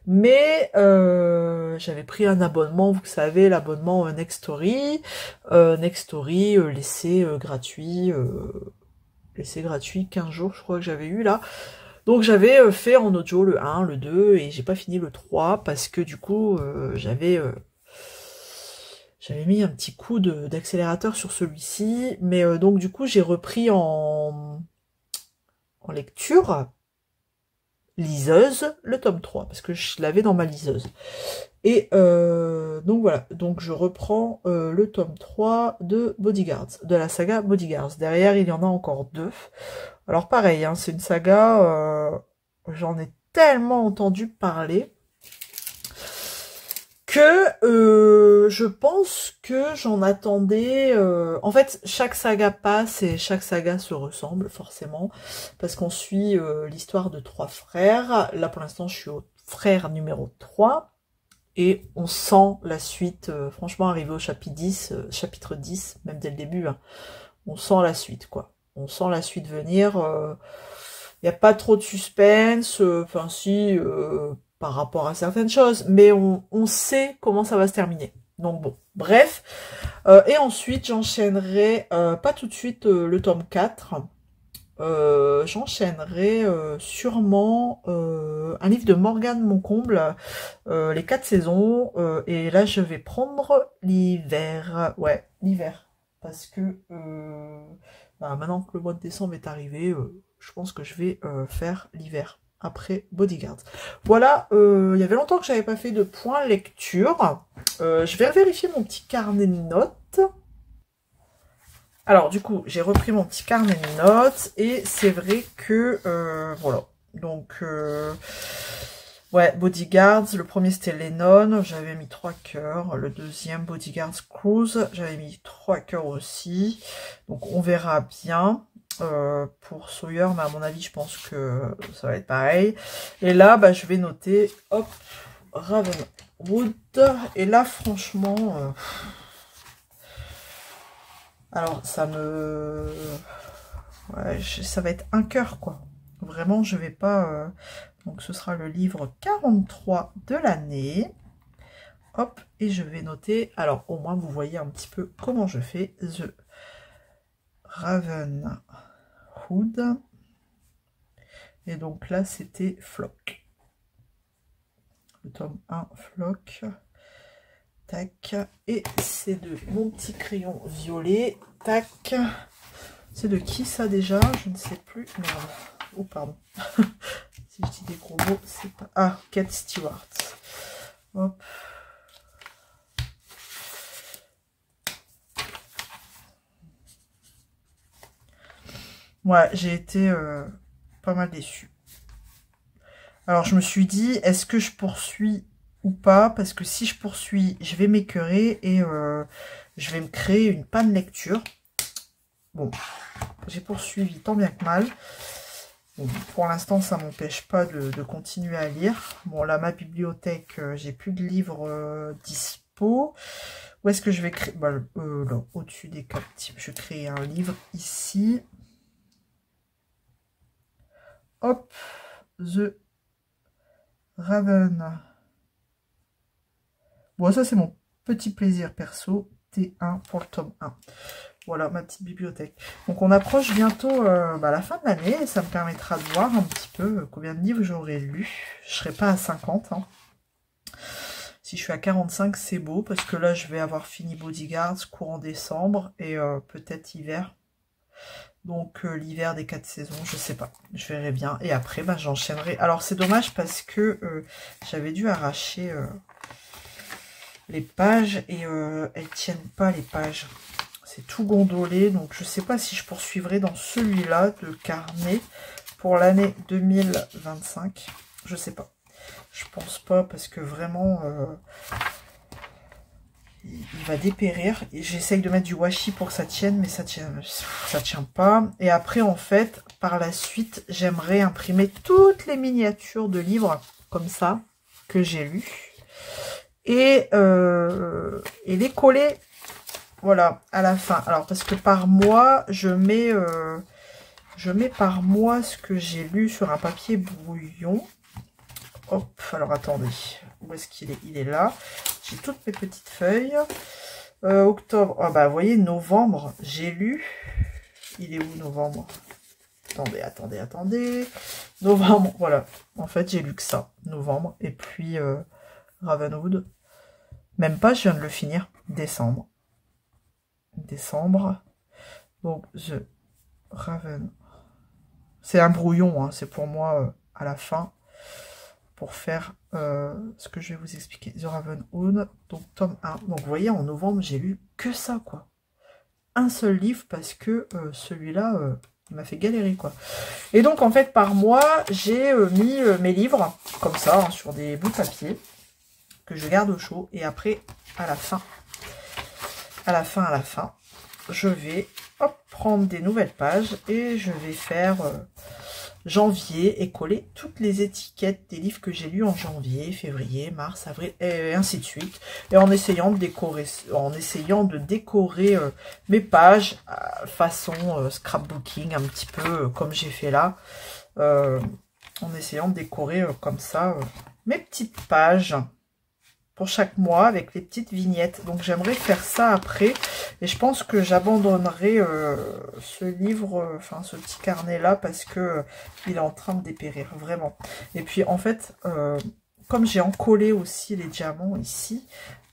Mais j'avais pris un abonnement, vous savez, l'abonnement Nextory. Nextory, l'essai gratuit. L'essai gratuit, 15 jours, je crois que j'avais eu là. Donc j'avais fait en audio le 1, le 2, et j'ai pas fini le 3, parce que du coup, j'avais mis un petit coup d'accélérateur sur celui-ci. Mais donc du coup, j'ai repris en lecture liseuse le tome 3, parce que je l'avais dans ma liseuse. Et donc voilà, donc je reprends le tome 3 de Bodyguards, de la saga Bodyguards. Derrière, il y en a encore 2. Alors pareil, hein, c'est une saga, j'en ai tellement entendu parler que je pense que j'en attendais... En fait, chaque saga passe et chaque saga se ressemble forcément, parce qu'on suit l'histoire de 3 frères. Là, pour l'instant, je suis au frère numéro 3. Et on sent la suite, franchement, arrivé au chapitre 10, même dès le début, hein, on sent la suite, quoi. On sent la suite venir. Il n'y a pas trop de suspense, enfin si, par rapport à certaines choses, mais on sait comment ça va se terminer. Donc bon, bref. Et ensuite, j'enchaînerai, pas tout de suite le tome 4, j'enchaînerai sûrement un livre de Morgane Moncomble, les 4 saisons, et là je vais prendre l'hiver, ouais, l'hiver, parce que maintenant que le mois de décembre est arrivé, je pense que je vais faire l'hiver, après Bodyguards. Voilà, il y avait longtemps que j'avais pas fait de point lecture, je vais vérifier mon petit carnet de notes. Alors, du coup, j'ai repris mon petit carnet de notes, et c'est vrai que, voilà, donc, ouais, Bodyguards, le premier c'était Lennon, j'avais mis 3 cœurs, le deuxième Bodyguards Cruise, j'avais mis 3 cœurs aussi, donc on verra bien. Pour Sawyer, mais à mon avis, je pense que ça va être pareil. Et là, bah, je vais noter, hop, Ravenwood, et là, franchement... alors, ça me... ouais, ça va être un cœur, quoi. Vraiment, je vais pas... Donc, ce sera le livre 43 de l'année. Hop, et je vais noter... Alors, au moins, vous voyez un petit peu comment je fais. The Ravenwood. Et donc là, c'était Flock. Le tome 1, Flock. Tac, et c'est de mon petit crayon violet. Tac, c'est de qui ça déjà? Je ne sais plus. Merde. Oh, pardon. Si je dis des gros mots, c'est pas... Ah, Kate Stewart. Hop. Ouais, j'ai été pas mal déçue. Alors, je me suis dit, est-ce que je poursuis ou pas, parce que si je poursuis, je vais m'écœurer et je vais me créer une panne lecture. Bon, j'ai poursuivi tant bien que mal. Bon, pour l'instant, ça m'empêche pas de continuer à lire. Bon, là, ma bibliothèque, j'ai plus de livres dispo. Où est-ce que je vais créer? Bah, là, au-dessus des 4 types, je crée un livre ici. Hop, The Raven. Bon, ça, c'est mon petit plaisir perso. T1 pour le tome 1. Voilà, ma petite bibliothèque. Donc, on approche bientôt la fin de l'année. Et ça me permettra de voir un petit peu combien de livres j'aurai lu. Je ne serai pas à 50. Hein. Si je suis à 45, c'est beau. Parce que là, je vais avoir fini Bodyguards courant décembre. Et peut-être hiver. Donc, l'hiver des 4 saisons, je sais pas. Je verrai bien. Et après, bah, j'enchaînerai. Alors, c'est dommage parce que j'avais dû arracher... les pages et elles tiennent pas les pages, c'est tout gondolé, donc je sais pas si je poursuivrai dans celui-là de carnet pour l'année 2025, je sais pas, je pense pas parce que vraiment il va dépérir. J'essaye de mettre du washi pour que ça tienne, mais ça tient pas. Et après en fait par la suite j'aimerais imprimer toutes les miniatures de livres comme ça que j'ai lus et les coller voilà, à la fin. Alors, parce que par mois, je mets par mois ce que j'ai lu sur un papier brouillon. Hop, alors attendez, où est-ce qu'il est? Il est là. J'ai toutes mes petites feuilles. Octobre, ah bah vous voyez, novembre, j'ai lu. Il est où novembre? Attendez. Novembre, voilà. En fait, j'ai lu que ça, novembre. Et puis, Ravenwood. Même pas, je viens de le finir. Décembre. Donc, The Raven. C'est un brouillon, hein, c'est pour moi à la fin. Pour faire ce que je vais vous expliquer. The Ravenwood, donc tome 1. Donc, vous voyez, en novembre, j'ai lu que ça, quoi. Un seul livre, parce que celui-là... il m'a fait galérer, quoi. Et donc, en fait, par mois, j'ai mis mes livres, comme ça, hein, sur des bouts de papier, que je garde au chaud. Et après, à la fin, je vais hop, prendre des nouvelles pages et je vais faire janvier et coller toutes les étiquettes des livres que j'ai lus en janvier, février, mars, avril, et ainsi de suite. Et en essayant de décorer, mes pages façon scrapbooking, un petit peu comme j'ai fait là, en essayant de décorer comme ça mes petites pages pour chaque mois avec les petites vignettes. Donc j'aimerais faire ça après et je pense que j'abandonnerai ce livre, enfin ce petit carnet là parce que il est en train de dépérir vraiment. Et puis en fait comme j'ai encollé aussi les diamants ici,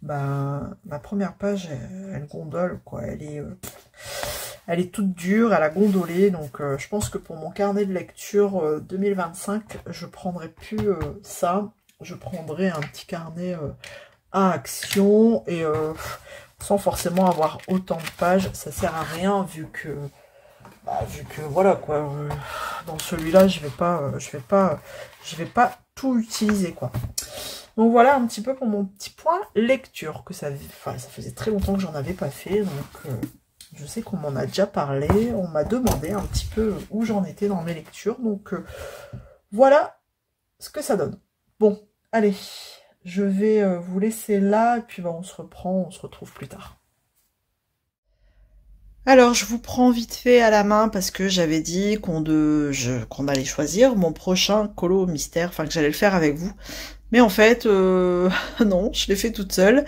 bah ma première page elle gondole quoi, elle est toute dure, elle a gondolé, donc je pense que pour mon carnet de lecture 2025 je prendrai plus ça. Je prendrai un petit carnet à action et sans forcément avoir autant de pages, ça sert à rien vu que voilà quoi, dans celui-là je vais pas tout utiliser quoi. Donc voilà un petit peu pour mon petit point lecture que ça faisait très longtemps que j'en avais pas fait, donc je sais qu'on m'en a déjà parlé, on m'a demandé un petit peu où j'en étais dans mes lectures, donc voilà ce que ça donne. Bon, allez, je vais vous laisser là, et puis on se retrouve plus tard. Alors, je vous prends vite fait à la main parce que j'avais dit qu'on allait choisir mon prochain colo mystère, enfin que j'allais le faire avec vous. Mais en fait, non, je l'ai fait toute seule.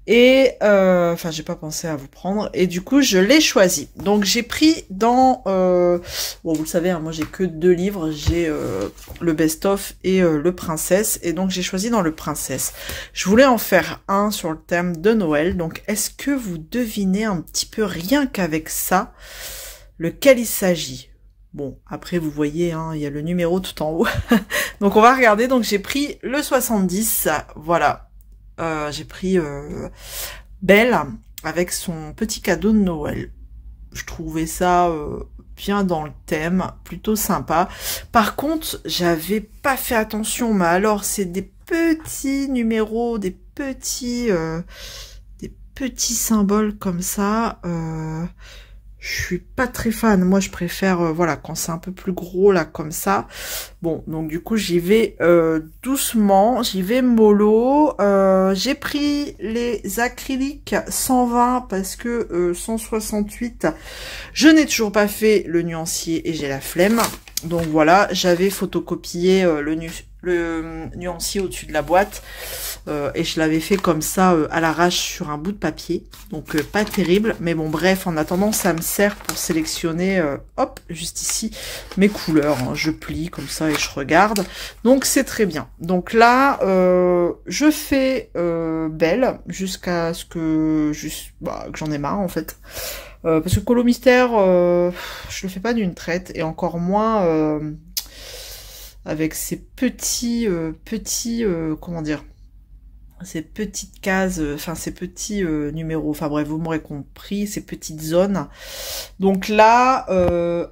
Et, enfin, j'ai pas pensé à vous prendre. Et du coup, je l'ai choisi. Donc, j'ai pris dans... bon, vous le savez, hein, moi, j'ai que 2 livres. J'ai le best-of et le Princesse. Et donc, j'ai choisi dans le Princesse. Je voulais en faire un sur le thème de Noël. Donc, est-ce que vous devinez un petit peu, rien qu'avec ça, lequel il s'agit? Bon, après, vous voyez, hein, il y a le numéro tout en haut. Donc, on va regarder. Donc, j'ai pris le 70. Voilà. J'ai pris Belle avec son petit cadeau de Noël. Je trouvais ça bien dans le thème, plutôt sympa. Par contre, j'avais pas fait attention, mais alors c'est des petits numéros, des petits symboles comme ça. Je suis pas très fan. Moi, je préfère, voilà, quand c'est un peu plus gros, là, comme ça. Bon, donc du coup, j'y vais doucement. J'y vais mollo. J'ai pris les acryliques 120 parce que 168, je n'ai toujours pas fait le nuancier et j'ai la flemme. Donc voilà, j'avais photocopié le nuancier au-dessus de la boîte. Et je l'avais fait comme ça à l'arrache sur un bout de papier, donc pas terrible, mais bon bref, en attendant ça me sert pour sélectionner hop, juste ici mes couleurs, hein. Je plie comme ça et je regarde, donc c'est très bien. Donc là je fais Belle jusqu'à ce que que j'en ai marre en fait, parce que Colo Mystère je le fais pas d'une traite et encore moins avec ces petits comment dire, ces petites cases, enfin ces petits numéros, enfin bref, vous m'aurez compris, ces petites zones. Donc là,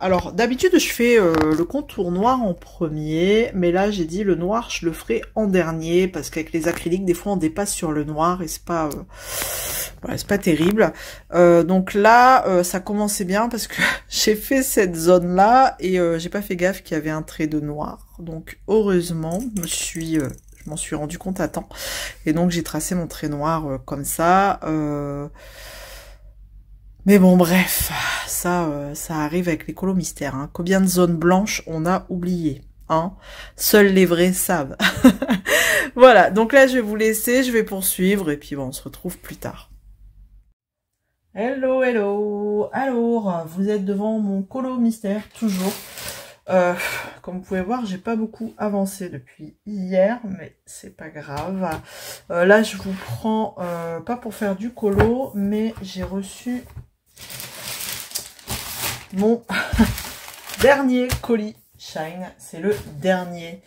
alors d'habitude je fais le contour noir en premier, mais là j'ai dit le noir je le ferai en dernier, parce qu'avec les acryliques, des fois on dépasse sur le noir et c'est pas... voilà, c'est pas terrible. Donc là, ça commençait bien parce que j'ai fait cette zone-là et j'ai pas fait gaffe qu'il y avait un trait de noir. Donc heureusement, je m'en suis rendu compte à temps. Et donc j'ai tracé mon trait noir comme ça. Mais bon, bref, ça arrive avec les colos mystères. Hein. Combien de zones blanches on a oublié, hein? Seuls les vrais savent. Voilà, donc là, je vais vous laisser, je vais poursuivre, et puis bon, on se retrouve plus tard. Hello, hello. Alors, vous êtes devant mon colo mystère, toujours. Comme vous pouvez voir, j'ai pas beaucoup avancé depuis hier, mais c'est pas grave. Là, je vous prends, pas pour faire du colo, mais j'ai reçu mon dernier colis Shine. C'est le dernier.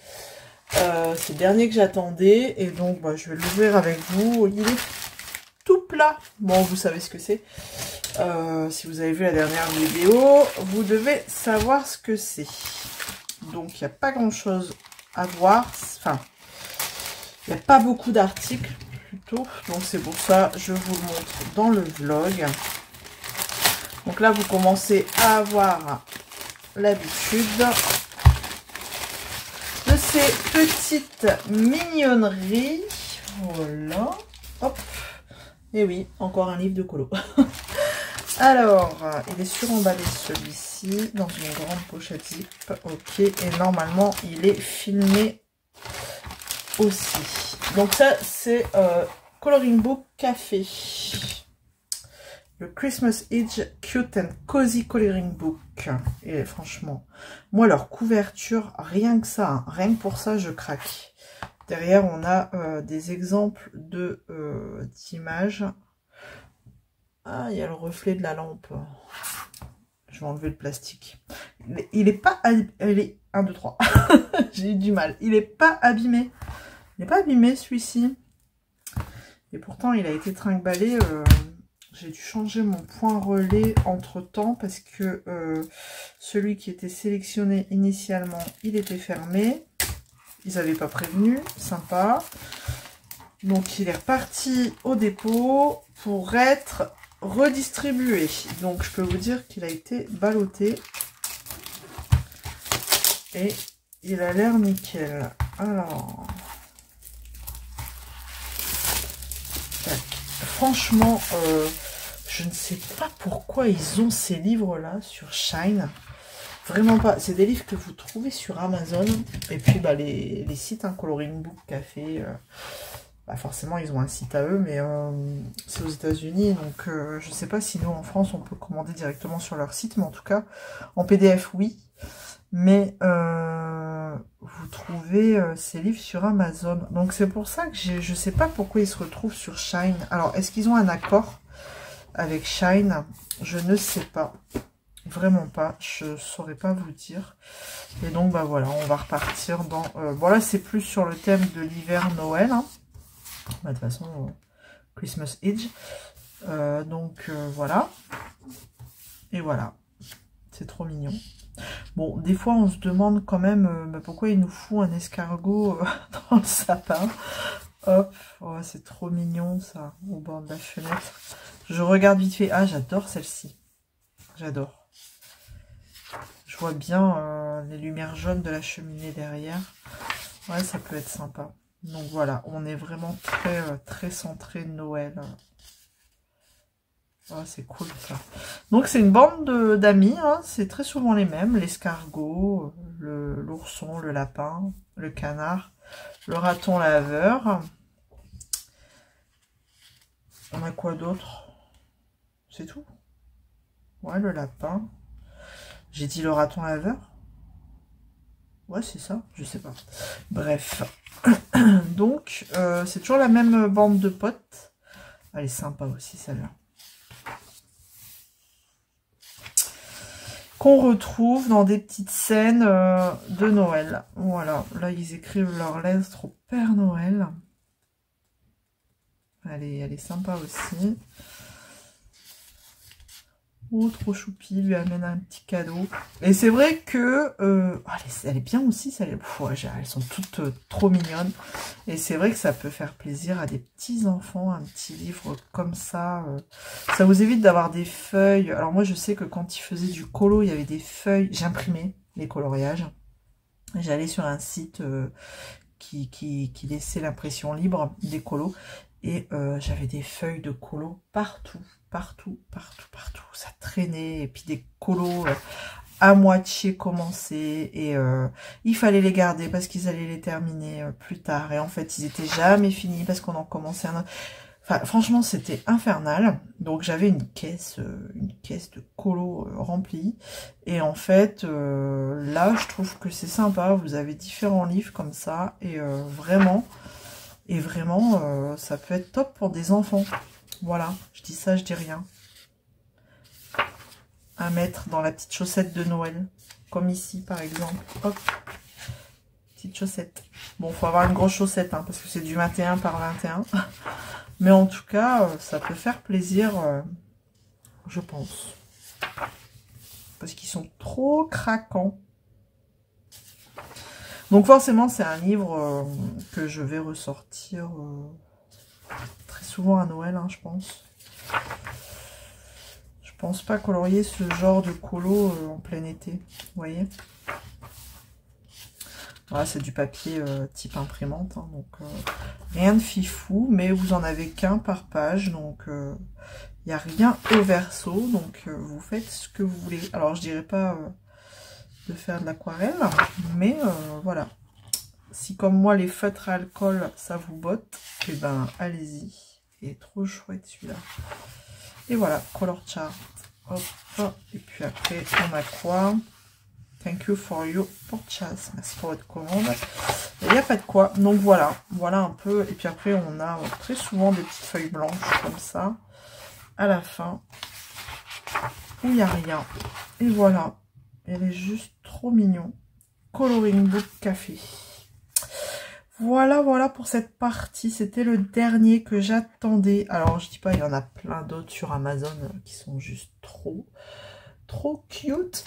C'est le dernier que j'attendais, et donc bah, je vais l'ouvrir avec vous. Il est tout plat. Bon, vous savez ce que c'est. Si vous avez vu la dernière vidéo, vous devez savoir ce que c'est. Donc, il n'y a pas grand-chose à voir. Enfin, il n'y a pas beaucoup d'articles, plutôt. Donc, c'est pour ça que je vous le montre dans le vlog. Donc là, vous commencez à avoir l'habitude de ces petites mignonneries. Voilà. Hop. Et oui, encore un livre de colo. Alors, il est suremballé celui-ci, dans une grande pochette zip. Ok, et normalement, il est filmé aussi. Donc ça, c'est Coloring Book Café. Le Christmas Age Cute and Cozy Coloring Book. Et franchement, moi, leur couverture, rien que ça, hein, rien que pour ça, je craque. Derrière, on a des exemples d'images. Ah, il y a le reflet de la lampe. Je vais enlever le plastique. Il est pas... Il est 1, 2, 3. J'ai eu du mal. Il est pas abîmé. Il n'est pas abîmé, celui-ci. Et pourtant, il a été trinqueballé. J'ai dû changer mon point relais entre-temps parce que celui qui était sélectionné initialement, il était fermé. Ils n'avaient pas prévenu. Sympa. Donc, il est reparti au dépôt pour être redistribué. Donc, je peux vous dire qu'il a été ballotté. Et il a l'air nickel. Alors... Franchement, je ne sais pas pourquoi ils ont ces livres-là sur Shine. Vraiment pas. C'est des livres que vous trouvez sur Amazon. Et puis, bah, les sites, hein, Coloring Book Café, bah, forcément, ils ont un site à eux, mais c'est aux États-Unis. Donc, je ne sais pas si nous, en France, on peut commander directement sur leur site. Mais en tout cas, en PDF, oui. Mais vous trouvez ces livres sur Amazon. Donc c'est pour ça que je ne sais pas pourquoi ils se retrouvent sur Shine. Alors, est-ce qu'ils ont un accord avec Shine? Je ne sais pas. Vraiment pas. Je ne saurais pas vous dire. Et donc, bah voilà, on va repartir dans... bon, là, c'est plus sur le thème de l'hiver Noël. Hein. Bah, de toute façon, Christmas Age. Donc, voilà. Et voilà. C'est trop mignon. Bon, des fois, on se demande quand même bah, pourquoi il nous fout un escargot dans le sapin. Hop, oh, c'est trop mignon, ça, au bord de la fenêtre. Je regarde vite fait. Ah, j'adore celle-ci. J'adore. Je vois bien les lumières jaunes de la cheminée derrière. Ouais, ça peut être sympa. Donc voilà, on est vraiment très centré Noël. Oh, c'est cool ça. Donc c'est une bande d'amis, hein. C'est très souvent les mêmes. L'escargot, l'ourson, le lapin, le canard, le raton laveur. On a quoi d'autre? C'est tout? Ouais, le lapin. J'ai dit le raton laveur? Ouais, c'est ça, je sais pas. Bref. Donc, c'est toujours la même bande de potes. Elle est sympa aussi, celle-là. Qu'on retrouve dans des petites scènes de Noël. Voilà, là ils écrivent leur lettre au Père Noël. Elle est sympa aussi. Oh, trop choupi, lui amène un petit cadeau. Et c'est vrai que elle est bien aussi, celle-là. Elles sont toutes trop mignonnes. Et c'est vrai que ça peut faire plaisir à des petits enfants, un petit livre comme ça. Ça vous évite d'avoir des feuilles. Alors moi, je sais que quand ils faisaient du colo, il y avait des feuilles. J'imprimais les coloriages. J'allais sur un site qui laissait l'impression libre des colos. Et j'avais des feuilles de colo partout, partout, partout, partout. Ça traînait, et puis des colos à moitié commencés. Et il fallait les garder parce qu'ils allaient les terminer plus tard. Et en fait, ils étaient jamais finis parce qu'on en commençait un autre. Enfin, franchement, c'était infernal. Donc, j'avais une caisse de colo remplie. Et en fait, là, je trouve que c'est sympa. Vous avez différents livres comme ça. Et vraiment, ça peut être top pour des enfants. Voilà, je dis ça, je dis rien. À mettre dans la petite chaussette de Noël. Comme ici, par exemple. Hop, petite chaussette. Bon, faut avoir une grosse chaussette, hein, parce que c'est du 21 par 21. Mais en tout cas, ça peut faire plaisir, je pense. Parce qu'ils sont trop craquants. Donc forcément, c'est un livre que je vais ressortir très souvent à Noël, hein, je pense. Je pense pas colorier ce genre de colo en plein été. Vous voyez? Voilà, c'est du papier type imprimante, hein, donc rien de fifou, mais vous en avez qu'un par page, donc il n'y a rien au verso, donc vous faites ce que vous voulez. Alors je dirais pas de faire de l'aquarelle, mais voilà. Si comme moi les feutres à alcool ça vous botte, et ben allez-y. Il est trop chouette celui-là. Et voilà, color chart. Hop, et puis après on a quoi? Thank you for your purchase. Merci pour votre commande. Il n'y a pas de quoi. Donc voilà. Voilà un peu. Et puis après, on a très souvent des petites feuilles blanches comme ça. À la fin. Où il n'y a rien. Et voilà. Elle est juste trop mignon. Coloring book café. Voilà, voilà pour cette partie. C'était le dernier que j'attendais. Alors, je dis pas, il y en a plein d'autres sur Amazon qui sont juste trop cute,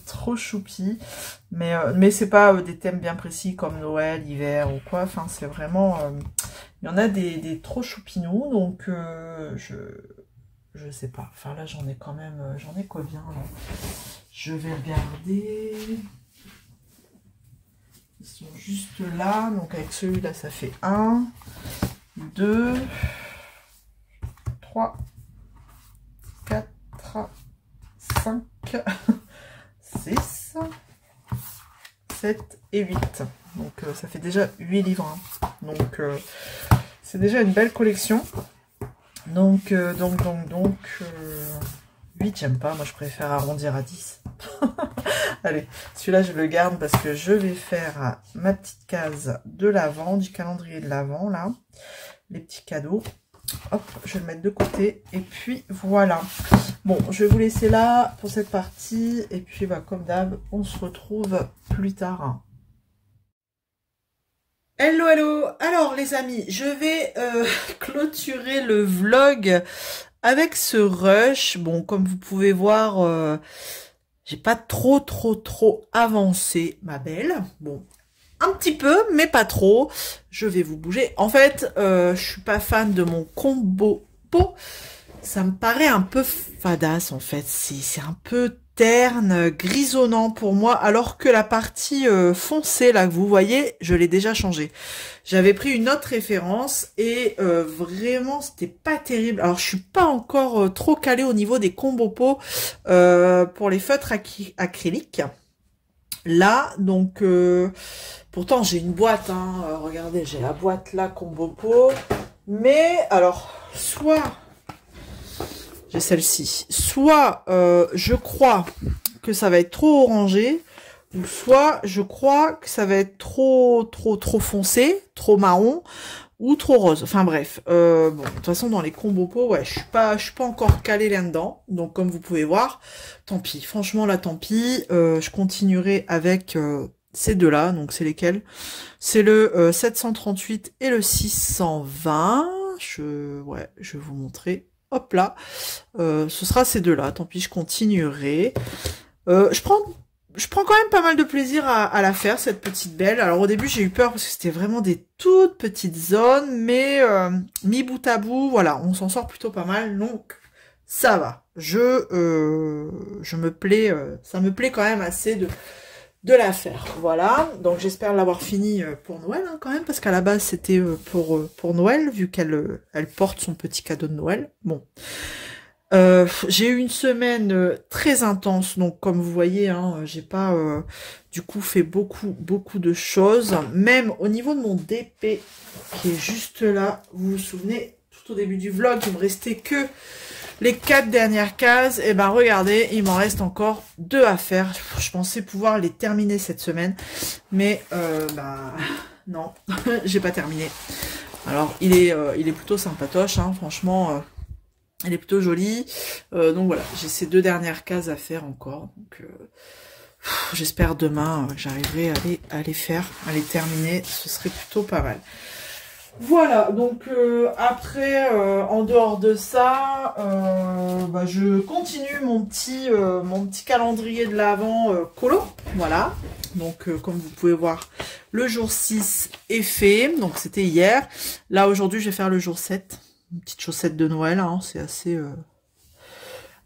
trop choupi, mais c'est pas des thèmes bien précis comme Noël, hiver ou quoi, enfin c'est vraiment, il y en a des trop choupinous, donc je sais pas, enfin là j'en ai quand même, j'en ai combien là? Je vais regarder, ils sont juste là, donc avec celui-là ça fait 1, 2, 3, 4, 5, 6, 7 et 8. Donc ça fait déjà 8 livres. Hein. Donc c'est déjà une belle collection. Donc 8 j'aime pas. Moi je préfère arrondir à 10. Allez, celui-là je le garde parce que je vais faire ma petite case de l'Avent, du calendrier de l'Avent là. Les petits cadeaux. Hop, je vais le mettre de côté. Et puis, voilà. Bon, je vais vous laisser là pour cette partie. Et puis, bah, comme d'hab, on se retrouve plus tard. Hello, hello. Alors, les amis, je vais clôturer le vlog avec ce rush. Bon, comme vous pouvez voir, j'ai pas trop avancé, ma belle. Bon. Un petit peu, mais pas trop. Je vais vous bouger. En fait, je suis pas fan de mon combo pot. Ça me paraît un peu fadasse, en fait. C'est un peu terne, grisonnant pour moi, alors que la partie foncée, là, que vous voyez, je l'ai déjà changée. J'avais pris une autre référence et vraiment, c'était pas terrible. Alors, je suis pas encore trop calée au niveau des combos pots pour les feutres acryliques. Là, donc, pourtant j'ai une boîte, hein, regardez, j'ai la boîte là, combo pot, mais alors, soit, j'ai celle-ci, soit je crois que ça va être trop orangé, ou soit je crois que ça va être trop foncé, trop marron, ou trop rose, enfin bref, bon, de toute façon dans les combos pots, ouais, je suis pas encore calée là-dedans, donc comme vous pouvez voir, tant pis, franchement là tant pis, je continuerai avec ces deux-là, donc c'est lesquels? C'est le 738 et le 620, je vais vous montrer, hop là, ce sera ces deux-là, tant pis, je continuerai, je prends quand même pas mal de plaisir à la faire, cette petite belle. Alors au début j'ai eu peur parce que c'était vraiment des toutes petites zones, mais mis bout à bout, voilà, on s'en sort plutôt pas mal, donc ça va. Je me plais, ça me plaît quand même assez de la faire. Voilà, donc j'espère l'avoir fini pour Noël hein, quand même, parce qu'à la base c'était pour Noël, vu qu'elle elle porte son petit cadeau de Noël. Bon, j'ai eu une semaine très intense, donc comme vous voyez, hein, j'ai pas du coup fait beaucoup de choses, même au niveau de mon DP qui est juste là. Vous vous souvenez, tout au début du vlog, il me restait que les 4 dernières cases. Et ben regardez, il m'en reste encore 2 à faire. Je pensais pouvoir les terminer cette semaine, mais bah non, j'ai pas terminé. Alors il est plutôt sympatoche, hein, franchement. Elle est plutôt jolie. Donc voilà, j'ai ces 2 dernières cases à faire encore. Donc j'espère demain que j'arriverai à les faire, à les terminer. Ce serait plutôt pas mal. Voilà, donc après, en dehors de ça, bah, je continue mon petit calendrier de l'Avent colo. Voilà, donc comme vous pouvez voir, le jour 6 est fait. Donc c'était hier. Là, aujourd'hui, je vais faire le jour 7. Une petite chaussette de Noël, hein, c'est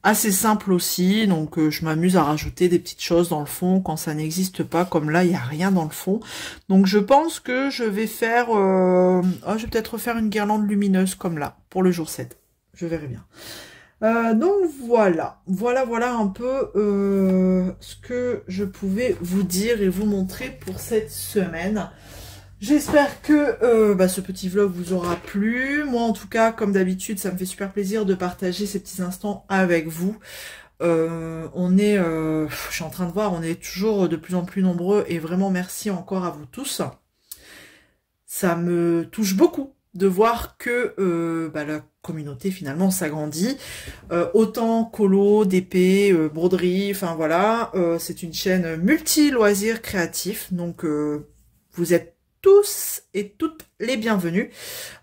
assez simple aussi, donc je m'amuse à rajouter des petites choses dans le fond quand ça n'existe pas, comme là il n'y a rien dans le fond. Donc je pense que je vais faire, je vais peut-être refaire une guirlande lumineuse comme là, pour le jour 7, je verrai bien. Donc voilà un peu ce que je pouvais vous dire et vous montrer pour cette semaine. J'espère que ce petit vlog vous aura plu. Moi, en tout cas, comme d'habitude, ça me fait super plaisir de partager ces petits instants avec vous. Je suis en train de voir, on est toujours de plus en plus nombreux et vraiment merci encore à vous tous. Ça me touche beaucoup de voir que la communauté finalement s'agrandit. Autant colo, DP, broderie, enfin voilà. C'est une chaîne multi-loisirs créatifs, donc vous êtes tous et toutes les bienvenus.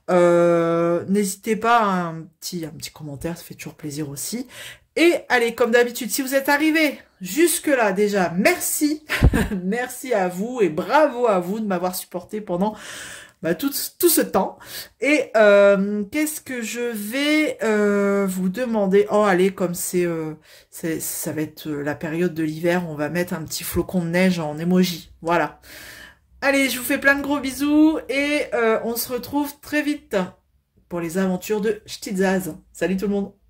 N'hésitez pas à un petit commentaire, ça fait toujours plaisir aussi. Et allez, comme d'habitude, si vous êtes arrivés jusque-là déjà, merci. Merci à vous et bravo à vous de m'avoir supporté pendant tout ce temps. Et qu'est-ce que je vais vous demander? Oh, allez, comme ça va être la période de l'hiver, on va mettre un petit flocon de neige en emoji. Voilà. Allez, je vous fais plein de gros bisous et on se retrouve très vite pour les aventures de Ch'tizaz. Salut tout le monde!